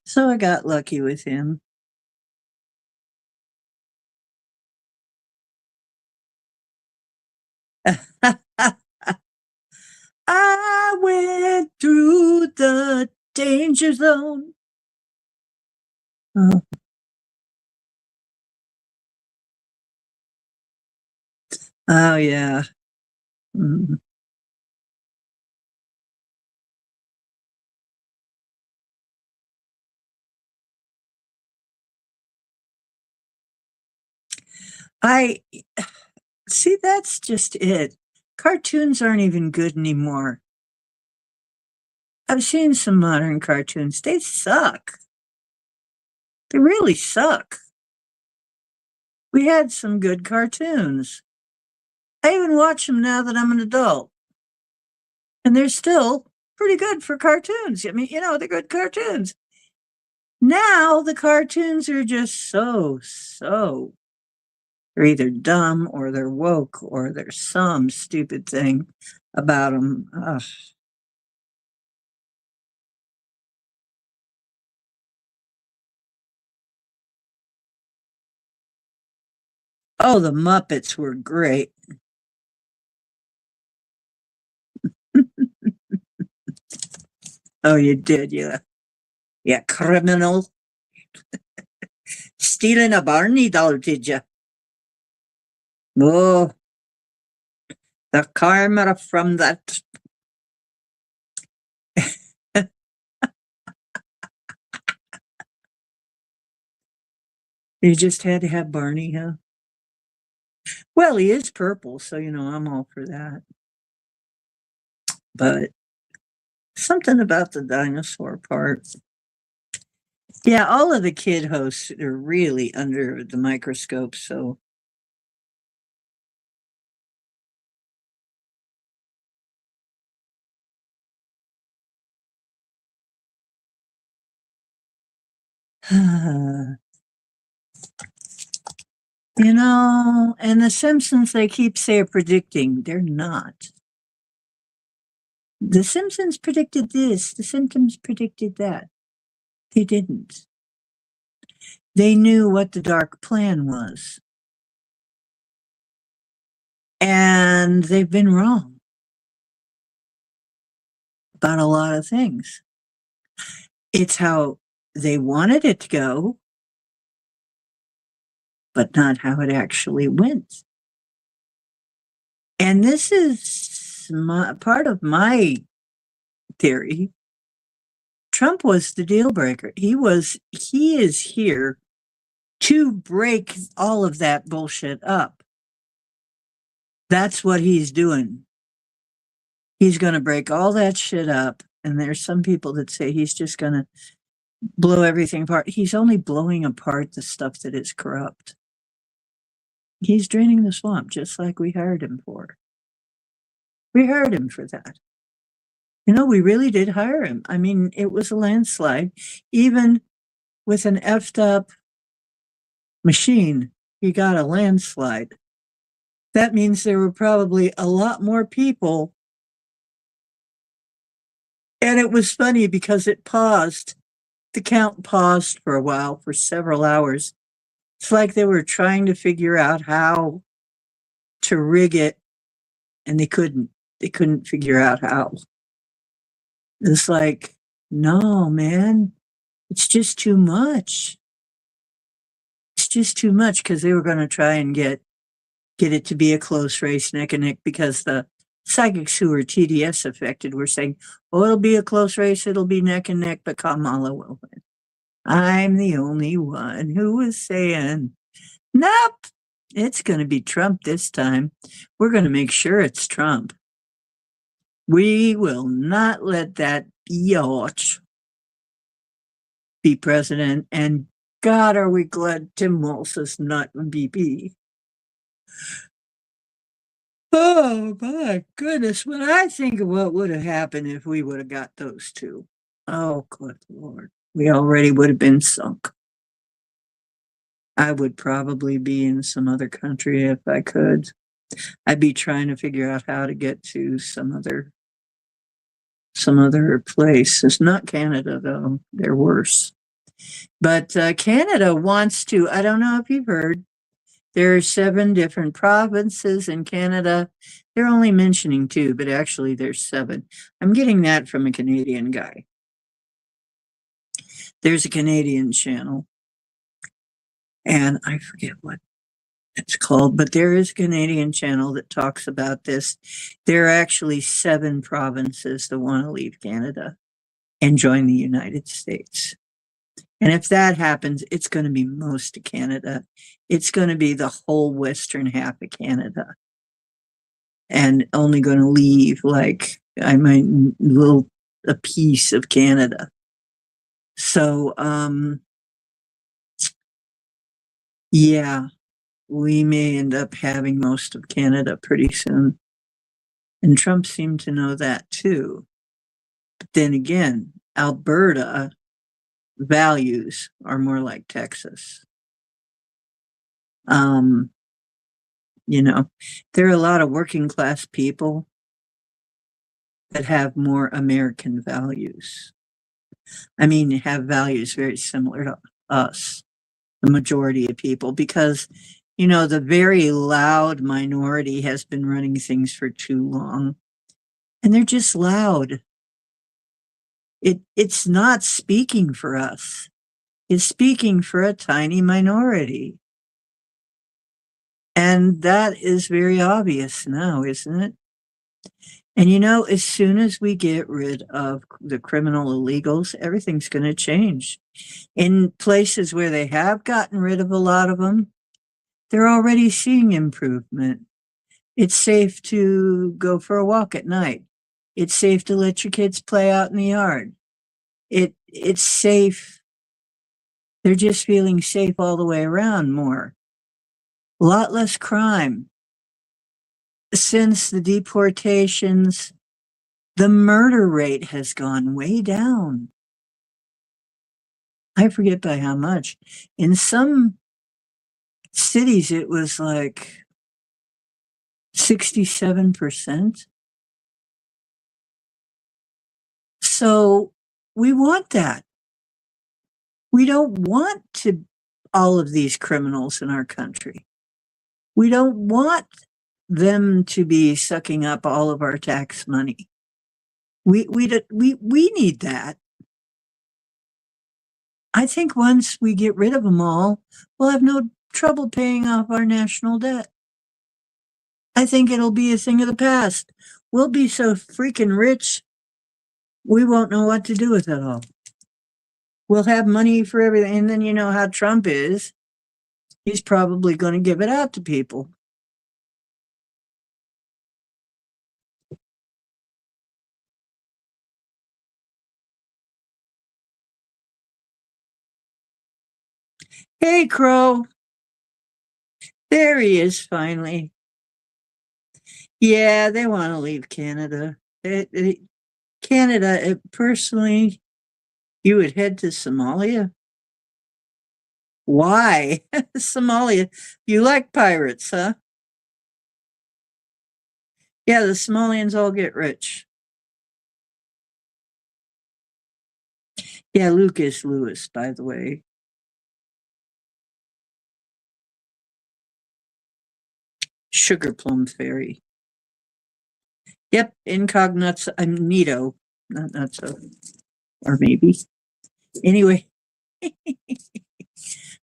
S1: So I got lucky with him. I went through the danger zone. Oh, oh yeah. Mm. I see, that's just it. Cartoons aren't even good anymore. I've seen some modern cartoons. They suck. They really suck. We had some good cartoons. I even watch them now that I'm an adult, and they're still pretty good for cartoons. I mean, they're good cartoons. Now the cartoons are just so, they're either dumb or they're woke or there's some stupid thing about them. Ugh. Oh, the Muppets were great. Oh, you did, yeah. Yeah, criminal. Stealing a Barney doll, did you? Oh, the karma from that. You just had to have Barney, huh? Well, he is purple, so I'm all for that. But something about the dinosaur part. Yeah, all of the kid hosts are really under the microscope, so and the Simpsons, they keep saying predicting. They're not. The Simpsons predicted this, the Simpsons predicted that. They didn't. They knew what the dark plan was. And they've been wrong about a lot of things. It's how they wanted it to go, but not how it actually went. And this is part of my theory. Trump was the deal breaker. He is here to break all of that bullshit up. That's what he's doing. He's going to break all that shit up. And there's some people that say he's just going to blow everything apart. He's only blowing apart the stuff that is corrupt. He's draining the swamp, just like we hired him for. We hired him for that. We really did hire him. I mean, it was a landslide. Even with an effed up machine, he got a landslide. That means there were probably a lot more people. And it was funny because it paused. The count paused for a while, for several hours. It's like they were trying to figure out how to rig it, and they couldn't. They couldn't figure out how. It's like, no, man, it's just too much. It's just too much, because they were going to try and get it to be a close race, neck and neck, because the psychics who were TDS affected were saying, oh, it'll be a close race, it'll be neck and neck, but Kamala will win. I'm the only one who was saying, nope, it's going to be Trump this time. We're going to make sure it's Trump. We will not let that biatch be president. And God, are we glad Tim Walz is not VP. Oh, my goodness. When I think of what would have happened if we would have got those two. Oh, good Lord. We already would have been sunk. I would probably be in some other country if I could. I'd be trying to figure out how to get to some other place. It's not Canada, though. They're worse. But Canada wants to, I don't know if you've heard, there are 7 different provinces in Canada. They're only mentioning 2, but actually there's 7. I'm getting that from a Canadian guy. There's a Canadian channel, and I forget what it's called, but there is a Canadian channel that talks about this. There are actually 7 provinces that want to leave Canada and join the United States. And if that happens, it's going to be most of Canada. It's going to be the whole western half of Canada. And only going to leave a piece of Canada. So, yeah, we may end up having most of Canada pretty soon. And Trump seemed to know that too. But then again, Alberta values are more like Texas. Um, there are a lot of working class people that have more American values. I mean, have values very similar to us, the majority of people, because, the very loud minority has been running things for too long, and they're just loud. It's not speaking for us. It's speaking for a tiny minority. And that is very obvious now, isn't it? And as soon as we get rid of the criminal illegals, everything's going to change. In places where they have gotten rid of a lot of them, they're already seeing improvement. It's safe to go for a walk at night. It's safe to let your kids play out in the yard. It's safe. They're just feeling safe all the way around more. A lot less crime. Since the deportations, the murder rate has gone way down. I forget by how much. In some cities, it was like 67%. So we want that. We don't want all of these criminals in our country. We don't want them to be sucking up all of our tax money. We need that. I think once we get rid of them all, we'll have no trouble paying off our national debt. I think it'll be a thing of the past. We'll be so freaking rich, we won't know what to do with it all. We'll have money for everything. And then you know how Trump is. He's probably going to give it out to people. Hey, Crow. There he is, finally. Yeah, they want to leave Canada. Canada, personally, you would head to Somalia? Why? Somalia. You like pirates, huh? Yeah, the Somalians all get rich. Yeah, Lucas Lewis, by the way. Sugar Plum Fairy. Yep, incognito. Not so. Or maybe. Anyway.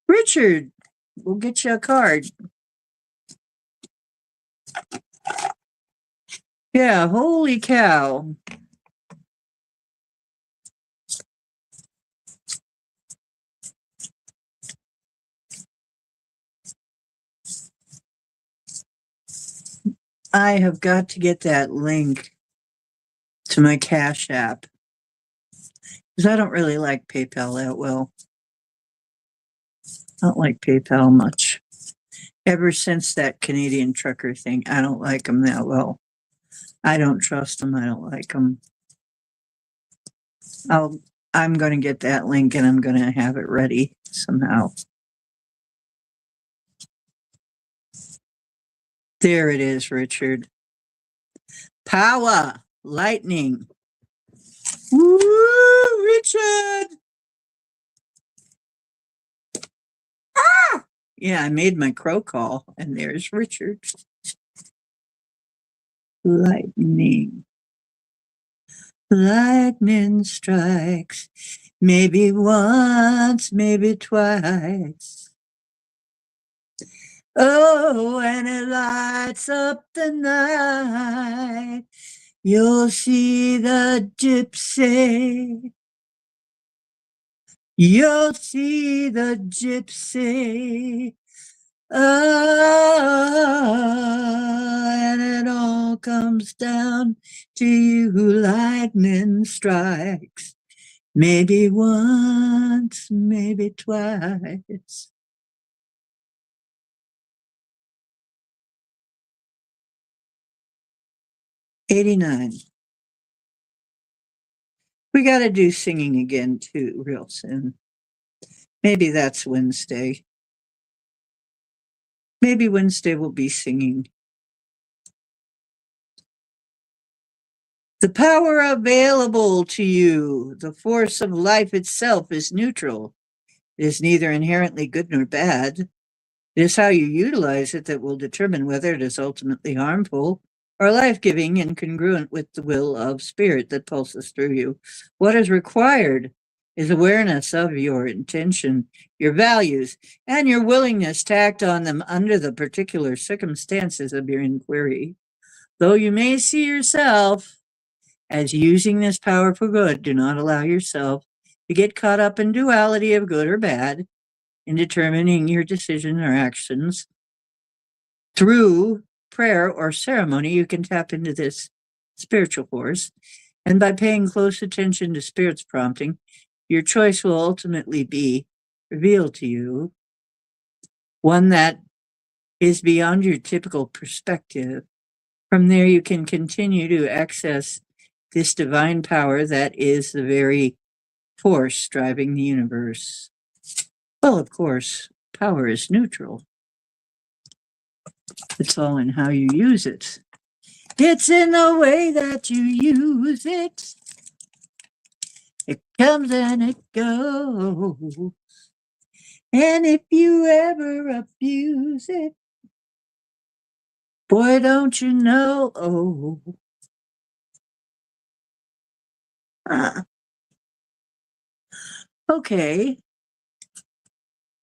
S1: Richard, we'll get you a card. Yeah, holy cow. I have got to get that link to my Cash App because I don't really like PayPal that well. I don't like PayPal much. Ever since that Canadian trucker thing, I don't like them that well. I don't trust them. I don't like them. I'm going to get that link and I'm going to have it ready somehow. There it is, Richard. Power, lightning. Woo, Richard! Ah! Yeah, I made my crow call, and there's Richard. Lightning. Lightning strikes, maybe once, maybe twice. Oh, and it lights up the night. You'll see the gypsy. You'll see the gypsy. And it all comes down to you. Lightning strikes. Maybe once, maybe twice. '89. We got to do singing again too real soon. Maybe that's Wednesday. Maybe Wednesday will be singing. The power available to you, the force of life itself, is neutral. It is neither inherently good nor bad. It is how you utilize it that will determine whether it is ultimately harmful or life giving and congruent with the will of spirit that pulses through you. What is required is awareness of your intention, your values, and your willingness to act on them under the particular circumstances of your inquiry. Though you may see yourself as using this power for good, do not allow yourself to get caught up in duality of good or bad in determining your decision or actions. Through prayer or ceremony, you can tap into this spiritual force, and by paying close attention to Spirit's prompting, your choice will ultimately be revealed to you, one that is beyond your typical perspective. From there, you can continue to access this divine power that is the very force driving the universe. Well, of course, power is neutral. It's all in how you use it. It's in the way that you use it. It comes and it goes. And if you ever abuse it, boy, don't you know? Oh. Okay.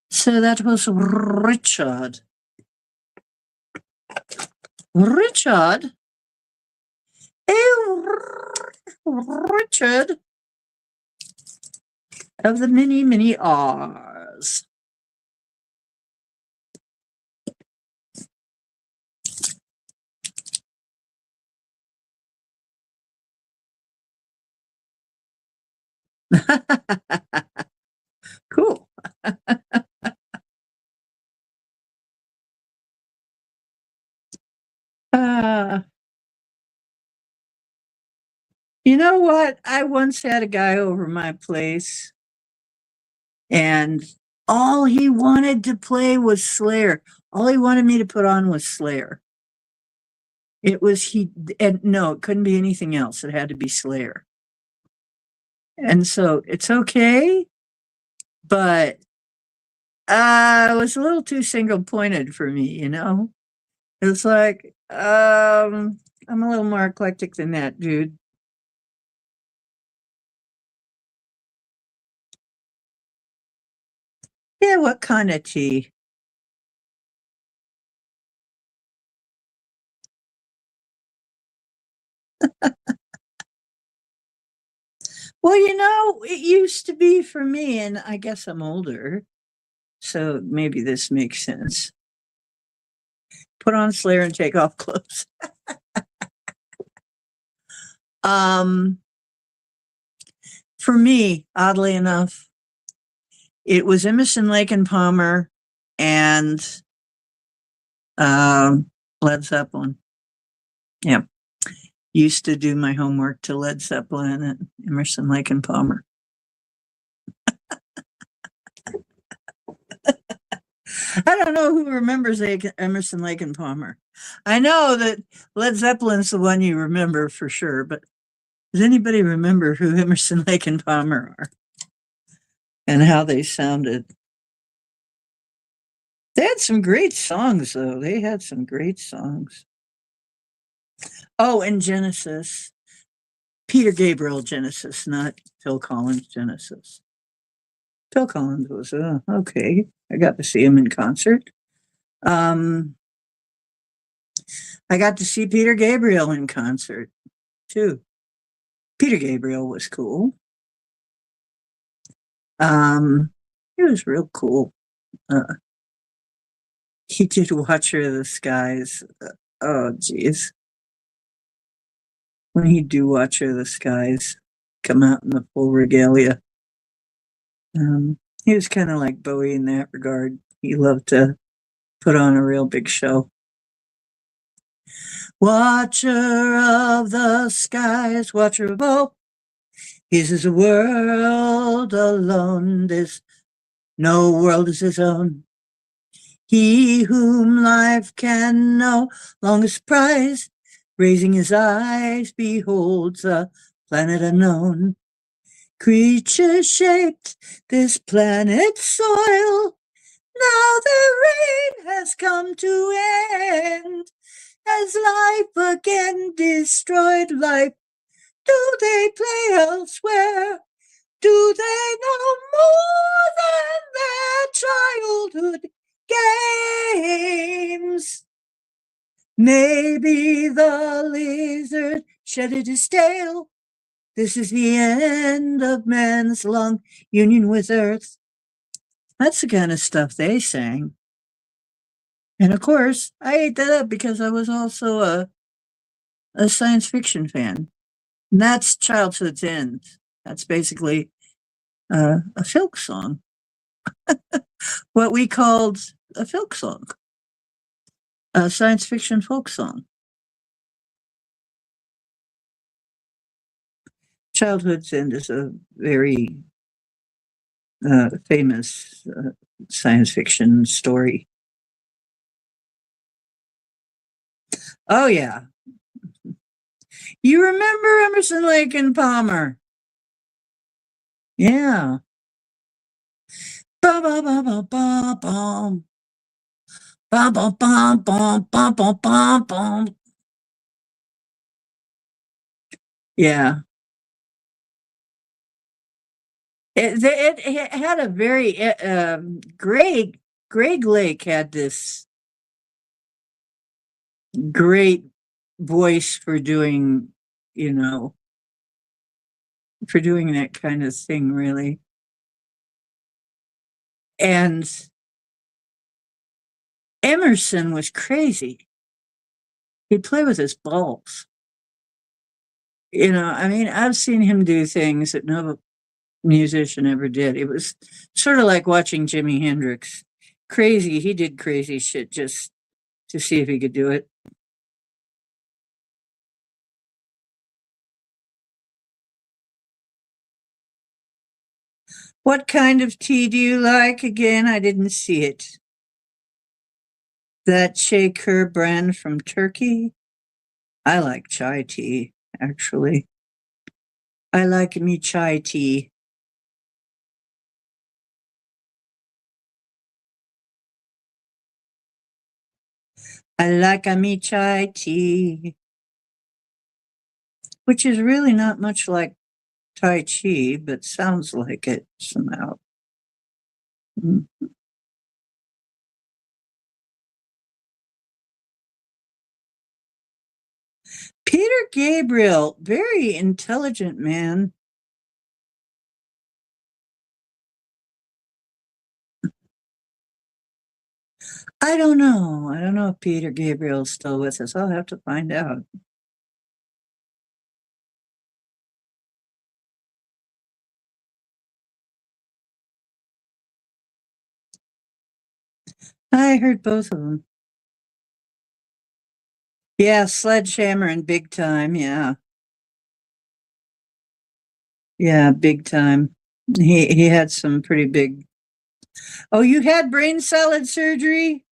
S1: So that was Richard. Richard? Richard of the many, many R's. Cool. You know what? I once had a guy over my place, and all he wanted to play was Slayer. All he wanted me to put on was Slayer. It was and no, it couldn't be anything else. It had to be Slayer. And so it's okay, but it was a little too single pointed for me, you know? It's like, I'm a little more eclectic than that, dude. Yeah, what kind of tea? Well, you know, it used to be for me, and I guess I'm older, so maybe this makes sense. Put on Slayer and take off clothes. For me, oddly enough, it was Emerson, Lake and Palmer and Led Zeppelin. Yeah. Used to do my homework to Led Zeppelin and Emerson, Lake and Palmer. I don't know who remembers Emerson, Lake and Palmer. I know that Led Zeppelin's the one you remember for sure, but does anybody remember who Emerson, Lake and Palmer are and how they sounded? They had some great songs, though. They had some great songs. Oh, and Genesis. Peter Gabriel Genesis, not Phil Collins Genesis. Phil Collins was okay. I got to see him in concert. I got to see Peter Gabriel in concert too. Peter Gabriel was cool. He was real cool. He did Watcher of the Skies. Oh, geez. When he'd do Watcher of the Skies, come out in the full regalia. He was kind of like Bowie in that regard. He loved to put on a real big show. Watcher of the skies, watcher of all. His is a world alone. This no world is his own. He whom life can no longer surprise, raising his eyes, beholds a planet unknown. Creatures shaped this planet's soil. Now the reign has come to end. Has life again destroyed life? Do they play elsewhere? Do they know more than their childhood games? Maybe the lizard shedded his tail. This is the end of man's long union with earth. That's the kind of stuff they sang. And of course, I ate that up because I was also a science fiction fan. And that's Childhood's End. That's basically a folk song, what we called a folk song, a science fiction folk song. Childhood's End is a very famous science fiction story. Oh, yeah. You remember Emerson, Lake and Palmer? Yeah. Ba ba ba ba ba bum. Ba ba bum bum bum bum bum bum. Yeah. It had a very Greg Lake had this great voice for doing, for doing that kind of thing, really. And Emerson was crazy. He'd play with his balls. I mean, I've seen him do things that no musician ever did. It was sort of like watching Jimi Hendrix. Crazy. He did crazy shit just to see if he could do it. What kind of tea do you like? Again, I didn't see it. That Shaker brand from Turkey? I like chai tea, actually. I like me chai tea. I like a me chai tea, which is really not much like Tai Chi, but sounds like it somehow. Mm. Peter Gabriel, very intelligent man. I don't know. I don't know if Peter Gabriel's still with us. I'll have to find out. I heard both of them. Yeah, Sledgehammer and Big Time. Yeah. Yeah, Big Time. He had some pretty big. Oh, you had brain salad surgery?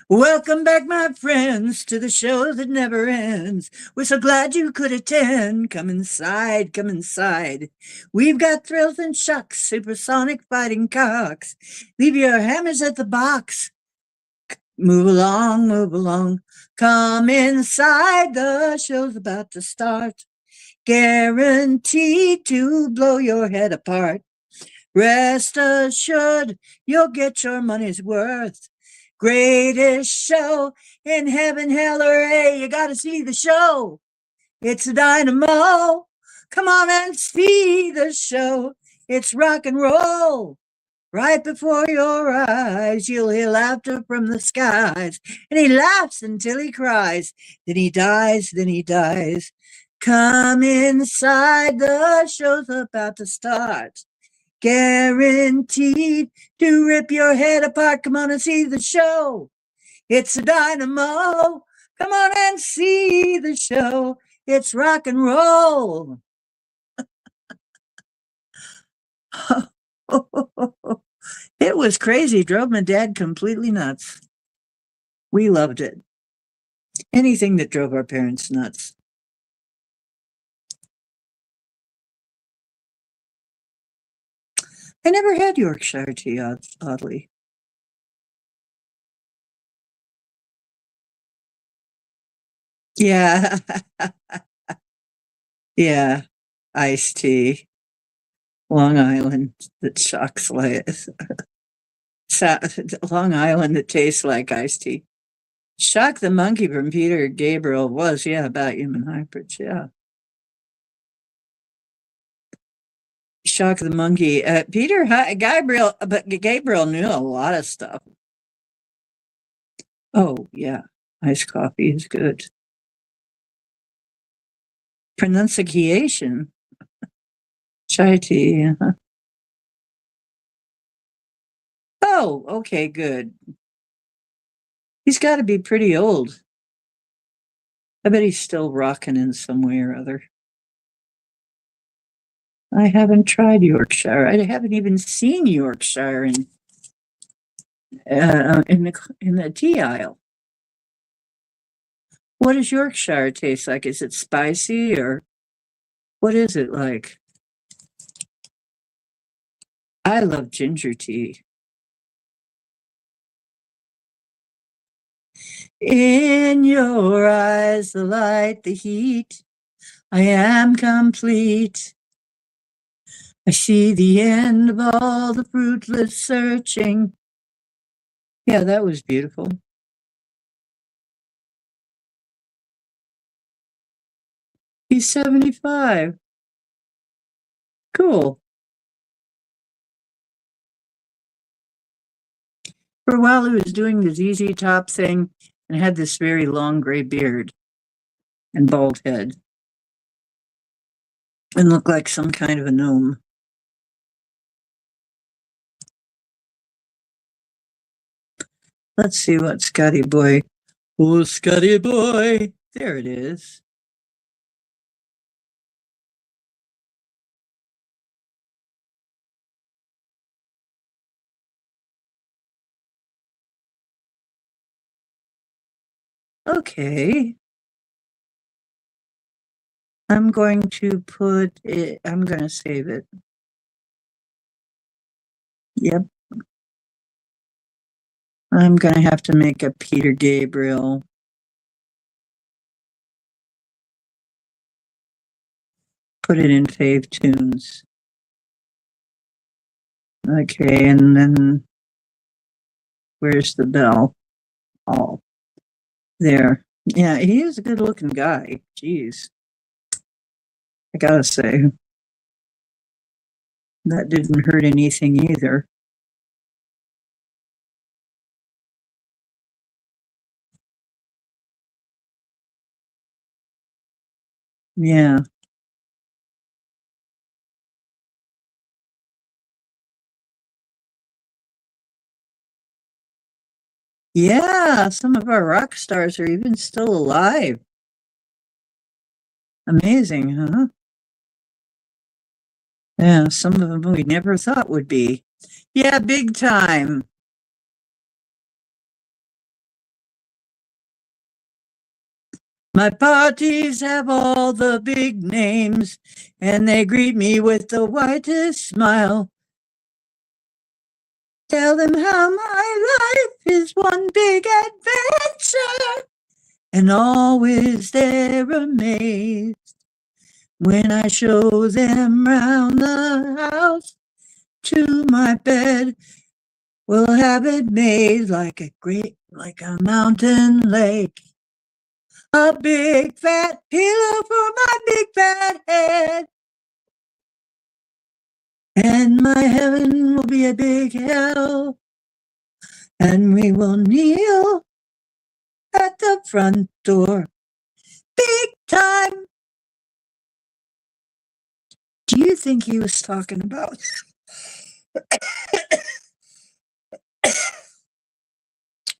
S1: Welcome back, my friends, to the show that never ends. We're so glad you could attend. Come inside, come inside. We've got thrills and shocks, supersonic fighting cocks. Leave your hammers at the box. Move along, move along. Come inside, the show's about to start. Guaranteed to blow your head apart. Rest assured, you'll get your money's worth. Greatest show in heaven, hell, or A. You gotta see the show. It's a dynamo. Come on and see the show. It's rock and roll. Right before your eyes, you'll hear laughter from the skies. And he laughs until he cries. Then he dies, then he dies. Come inside, the show's about to start. Guaranteed to rip your head apart. Come on and see the show. It's a dynamo. Come on and see the show. It's rock and roll. It was crazy. Drove my dad completely nuts. We loved it. Anything that drove our parents nuts. I never had Yorkshire tea, oddly. Yeah. Yeah. Iced tea. Long Island that shocks like Long Island that tastes like iced tea. Shock the Monkey from Peter Gabriel was, yeah, about human hybrids, yeah. Shock the Monkey. Gabriel knew a lot of stuff. Oh, yeah. Iced coffee is good. Pronunciation. Chai tea. Oh, okay, good. He's got to be pretty old. I bet he's still rocking in some way or other. I haven't tried Yorkshire. I haven't even seen Yorkshire in the tea aisle. What does Yorkshire taste like? Is it spicy or what is it like? I love ginger tea. In your eyes, the light, the heat. I am complete. I see the end of all the fruitless searching. Yeah, that was beautiful. He's 75. Cool. For a while, he was doing the ZZ Top thing and had this very long gray beard and bald head and looked like some kind of a gnome. Let's see what Scotty Boy. Oh, Scotty Boy. There it is. Okay. I'm going to put it, I'm going to save it. Yep. I'm going to have to make a Peter Gabriel. Put it in Fave Tunes. Okay, and then where's the bell? Oh, there. Yeah, he is a good looking guy. Jeez. I gotta say, that didn't hurt anything either. Yeah. Yeah, some of our rock stars are even still alive. Amazing, huh? Yeah, some of them we never thought would be. Yeah, big time. My parties have all the big names, and they greet me with the whitest smile. Tell them how my life is one big adventure, and always they're amazed when I show them round the house to my bed. We'll have it made like a mountain lake. A big fat pillow for my big fat head. And my heaven will be a big hell. And we will kneel at the front door. Big time. Do you think he was talking about?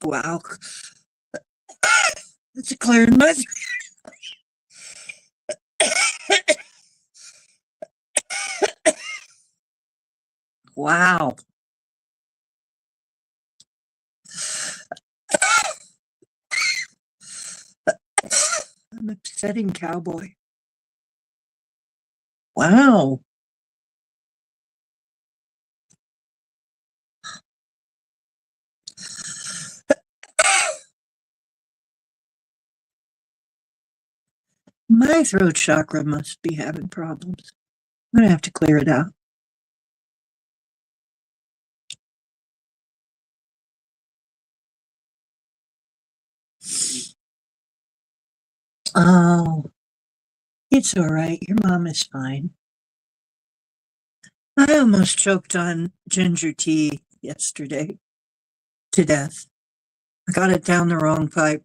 S1: Wow. That's a clearing my Wow. I'm upsetting cowboy. Wow. My throat chakra must be having problems. I'm gonna have to clear it out. Oh, it's all right. Your mom is fine. I almost choked on ginger tea yesterday to death. I got it down the wrong pipe,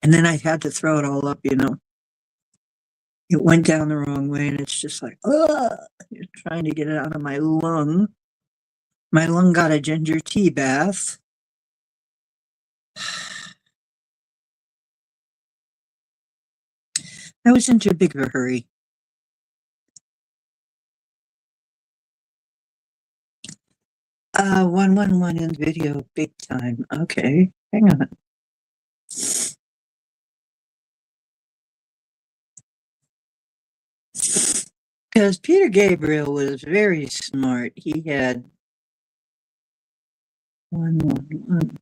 S1: and then I had to throw it all up, you know. It went down the wrong way, and it's just like, ugh, you're trying to get it out of my lung. My lung got a ginger tea bath. I was in too big of a hurry. 111 in video, big time. Okay, hang on. Because Peter Gabriel was very smart. He had 111.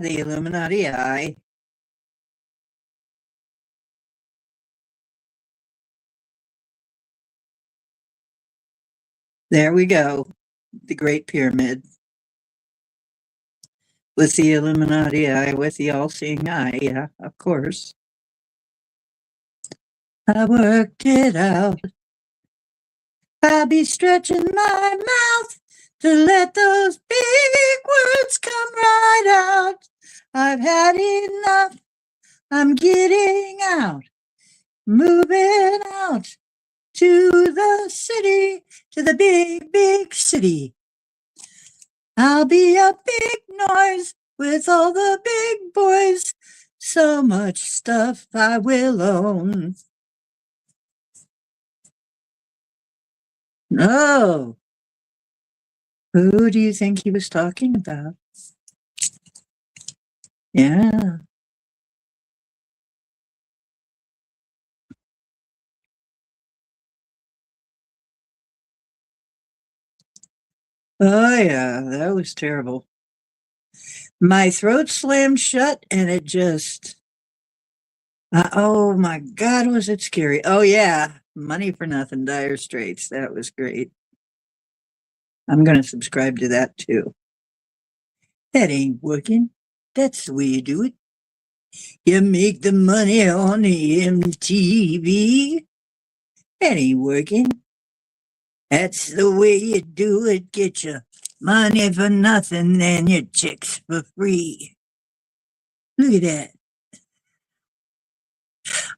S1: The Illuminati eye. There we go. The Great Pyramid. With the Illuminati eye, with the all-seeing eye. Yeah, of course. I worked it out. I'll be stretching my mouth to let those big words come right out. I've had enough. I'm getting out. Moving out to the city, to the big, big city. I'll be a big noise with all the big boys. So much stuff I will own. Oh, who do you think he was talking about? Yeah. Oh, yeah, that was terrible. My throat slammed shut and it just, oh my God, was it scary? Oh, yeah. Money for Nothing, Dire Straits. That was great. I'm going to subscribe to that too. That ain't working. That's the way you do it. You make the money on the MTV. That ain't working. That's the way you do it. Get your money for nothing and your chicks for free. Look at that.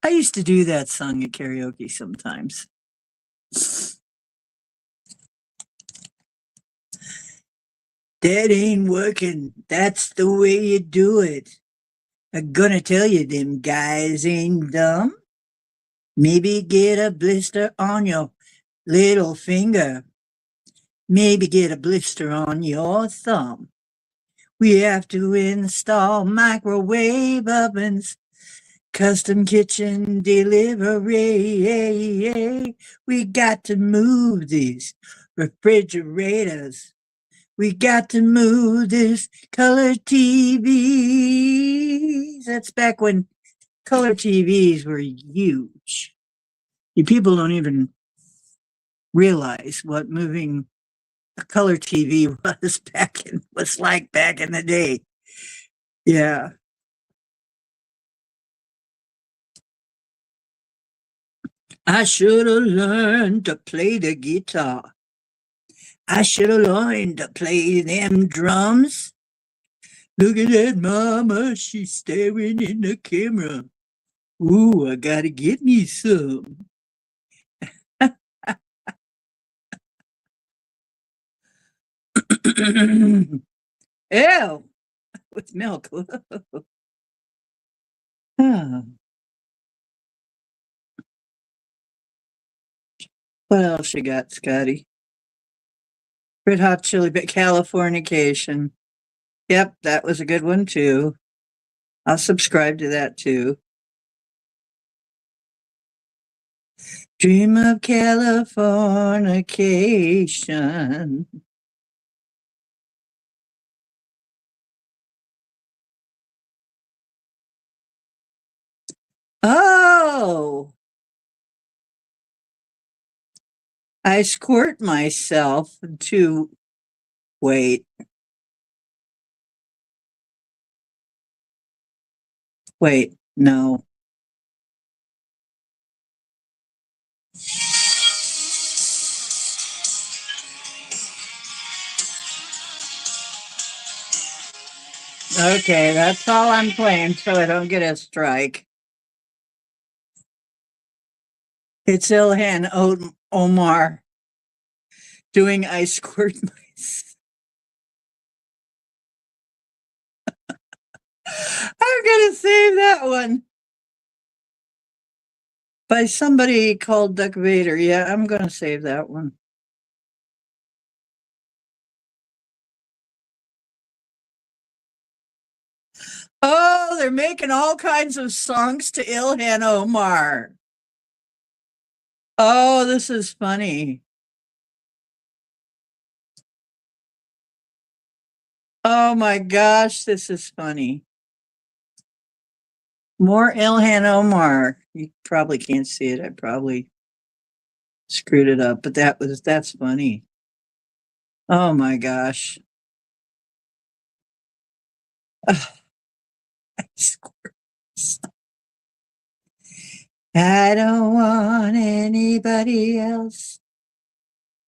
S1: I used to do that song at karaoke sometimes. That ain't working. That's the way you do it. I'm gonna tell you, them guys ain't dumb. Maybe get a blister on your little finger. Maybe get a blister on your thumb. We have to install microwave ovens, custom kitchen delivery. We got to move these refrigerators. We got to move this color TVs. That's back when color TVs were huge. You people don't even realize what moving a color TV was like back in the day. Yeah. I should have learned to play the guitar. I should have learned to play them drums. Look at that mama, she's staring in the camera. Ooh, I gotta get me some. Ew, with milk. Ah, what else you got, Scotty? Red Hot Chili, but Californication. Yep, that was a good one too. I'll subscribe to that too. Dream of Californication. Oh, I squirt myself to wait, no. Okay, that's all I'm playing so I don't get a strike. It's Ilhan Omar doing I squirt myself. I'm gonna save that one by somebody called Duck Vader. Yeah, I'm gonna save that one. Oh, they're making all kinds of songs to Ilhan Omar. Oh, this is funny. Oh my gosh, this is funny. More Ilhan Omar. You probably can't see it. I probably screwed it up, but that's funny. Oh my gosh. I don't want anybody else.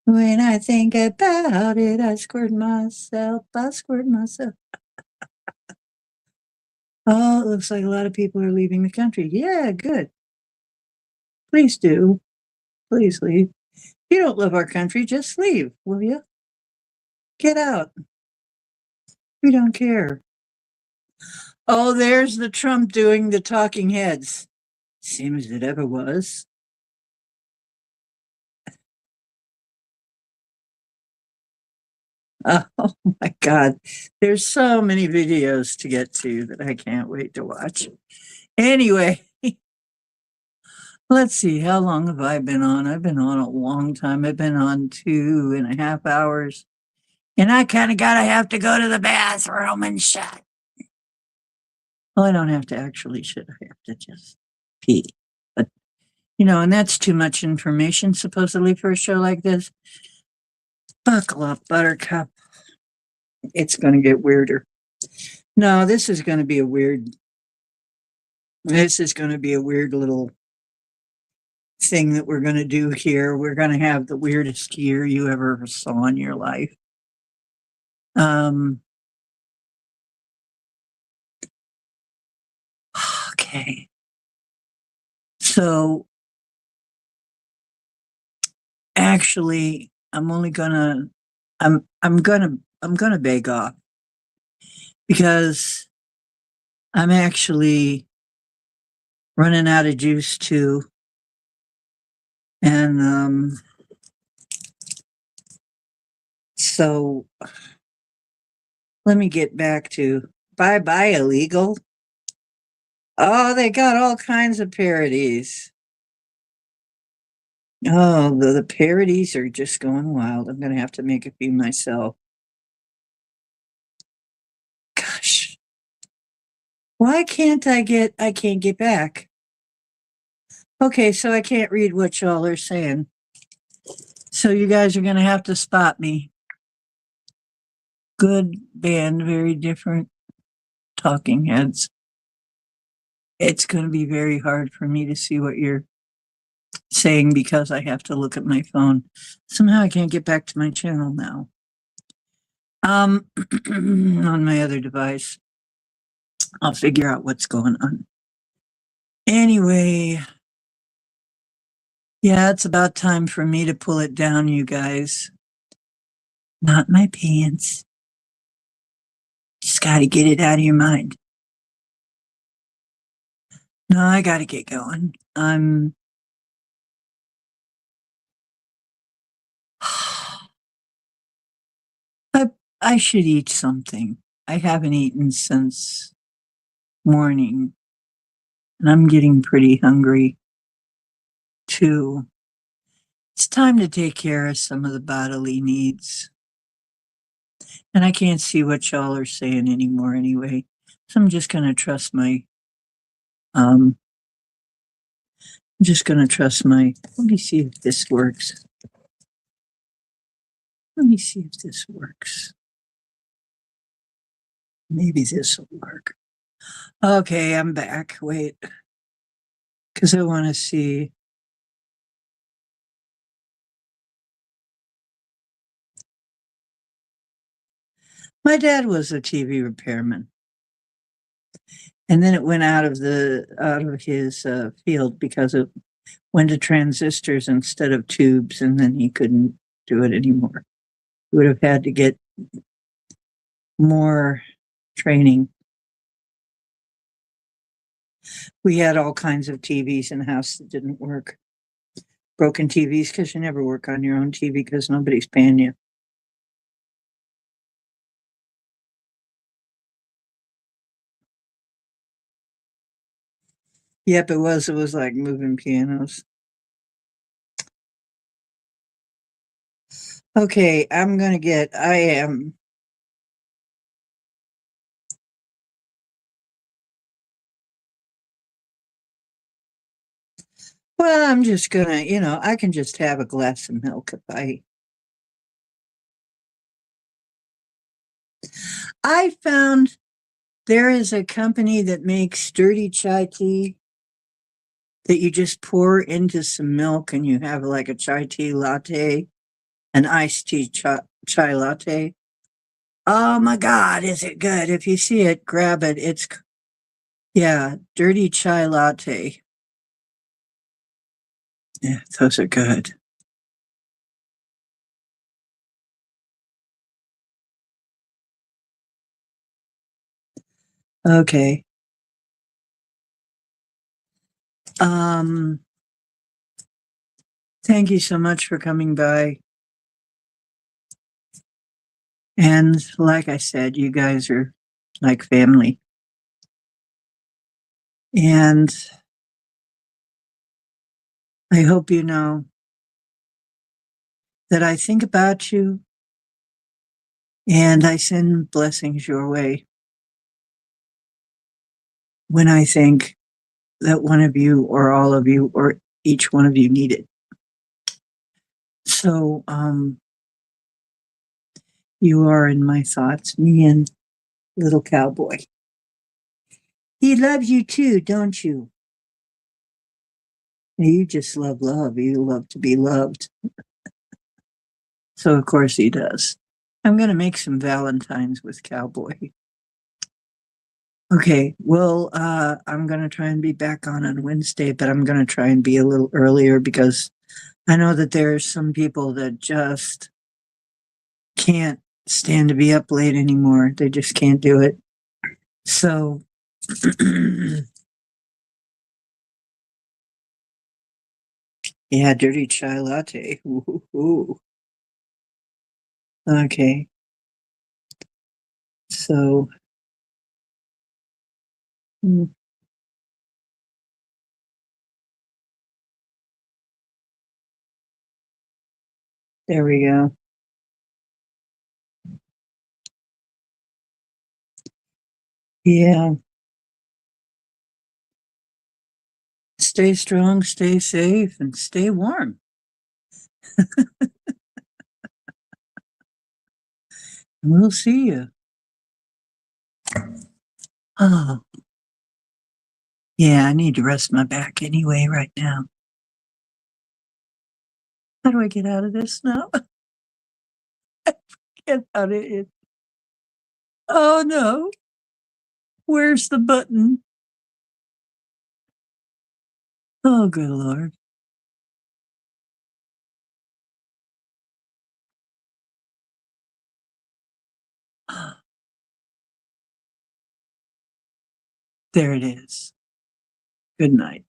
S1: When I think about it, I squirt myself. I squirt myself. Oh, it looks like a lot of people are leaving the country. Yeah, good. Please do. Please leave. If you don't love our country, just leave, will you? Get out. We don't care. Oh, there's the Trump doing the talking heads. Same as it ever was. Oh my God. There's so many videos to get to that I can't wait to watch. Anyway, let's see. How long have I been on? I've been on a long time. I've been on 2.5 hours. And I kind of gotta have to go to the bathroom and shit. Well, I don't have to actually shit. I have to just pee. But, and that's too much information supposedly for a show like this. Buckle up, Buttercup. It's going to get weirder. No, this is going to be a weird little thing that we're going to do here. We're going to have the weirdest year you ever saw in your life. Okay. So actually, I'm gonna beg off because I'm actually running out of juice too. And so let me get back to bye bye illegal. Oh, they got all kinds of parodies. Oh, the parodies are just going wild. I'm gonna have to make a few myself. Gosh. Why can't I can't get back? Okay, so I can't read what y'all are saying. So you guys are gonna have to spot me. Good band, very different talking heads. It's gonna be very hard for me to see what you're saying because I have to look at my phone. Somehow I can't get back to my channel now. On my other device. I'll figure out what's going on. Anyway, yeah, it's about time for me to pull it down, you guys. Not my pants. Just gotta get it out of your mind. No, I gotta get going. I should eat something. I haven't eaten since morning, and I'm getting pretty hungry too. It's time to take care of some of the bodily needs. And I can't see what y'all are saying anymore anyway. So I'm just gonna trust my um I'm just gonna trust my let me see if this works. Let me see if this works. Maybe this will work. Okay, I'm back. Wait, because I want to see. My dad was a TV repairman, and then it went out of his field because it went to transistors instead of tubes, and then he couldn't do it anymore. He would have had to get more training. We had all kinds of TVs in the house that didn't work. Broken TVs because you never work on your own TV because nobody's paying you. Yep, it was. It was like moving pianos. Okay, I am. Well, I'm just gonna, I can just have a glass of milk if I found there is a company that makes dirty chai tea that you just pour into some milk and you have like a chai tea latte, an iced tea chai latte. Oh my God, is it good? If you see it, grab it. Yeah, dirty chai latte. Yeah, those are good. Okay. Um, Thank you so much for coming by. And like I said, you guys are like family. And I hope you know that I think about you and I send blessings your way when I think that one of you or all of you or each one of you need it. So you are in my thoughts, me and little cowboy. He loves you too, don't you? You just love love. You love to be loved. So of course he does. I'm going to make some Valentines with Cowboy. Okay, well, I'm going to try and be back on Wednesday, but I'm going to try and be a little earlier because I know that there's some people that just can't stand to be up late anymore. They just can't do it. So, yeah, dirty chai latte. Ooh. Okay, so mm, there we go. Yeah, stay strong, stay safe, and stay warm. We'll see you. Oh, yeah, I need to rest my back anyway right now. How do I get out of this now? Get out of it. Oh no. Where's the button? Oh, good Lord. There it is. Good night.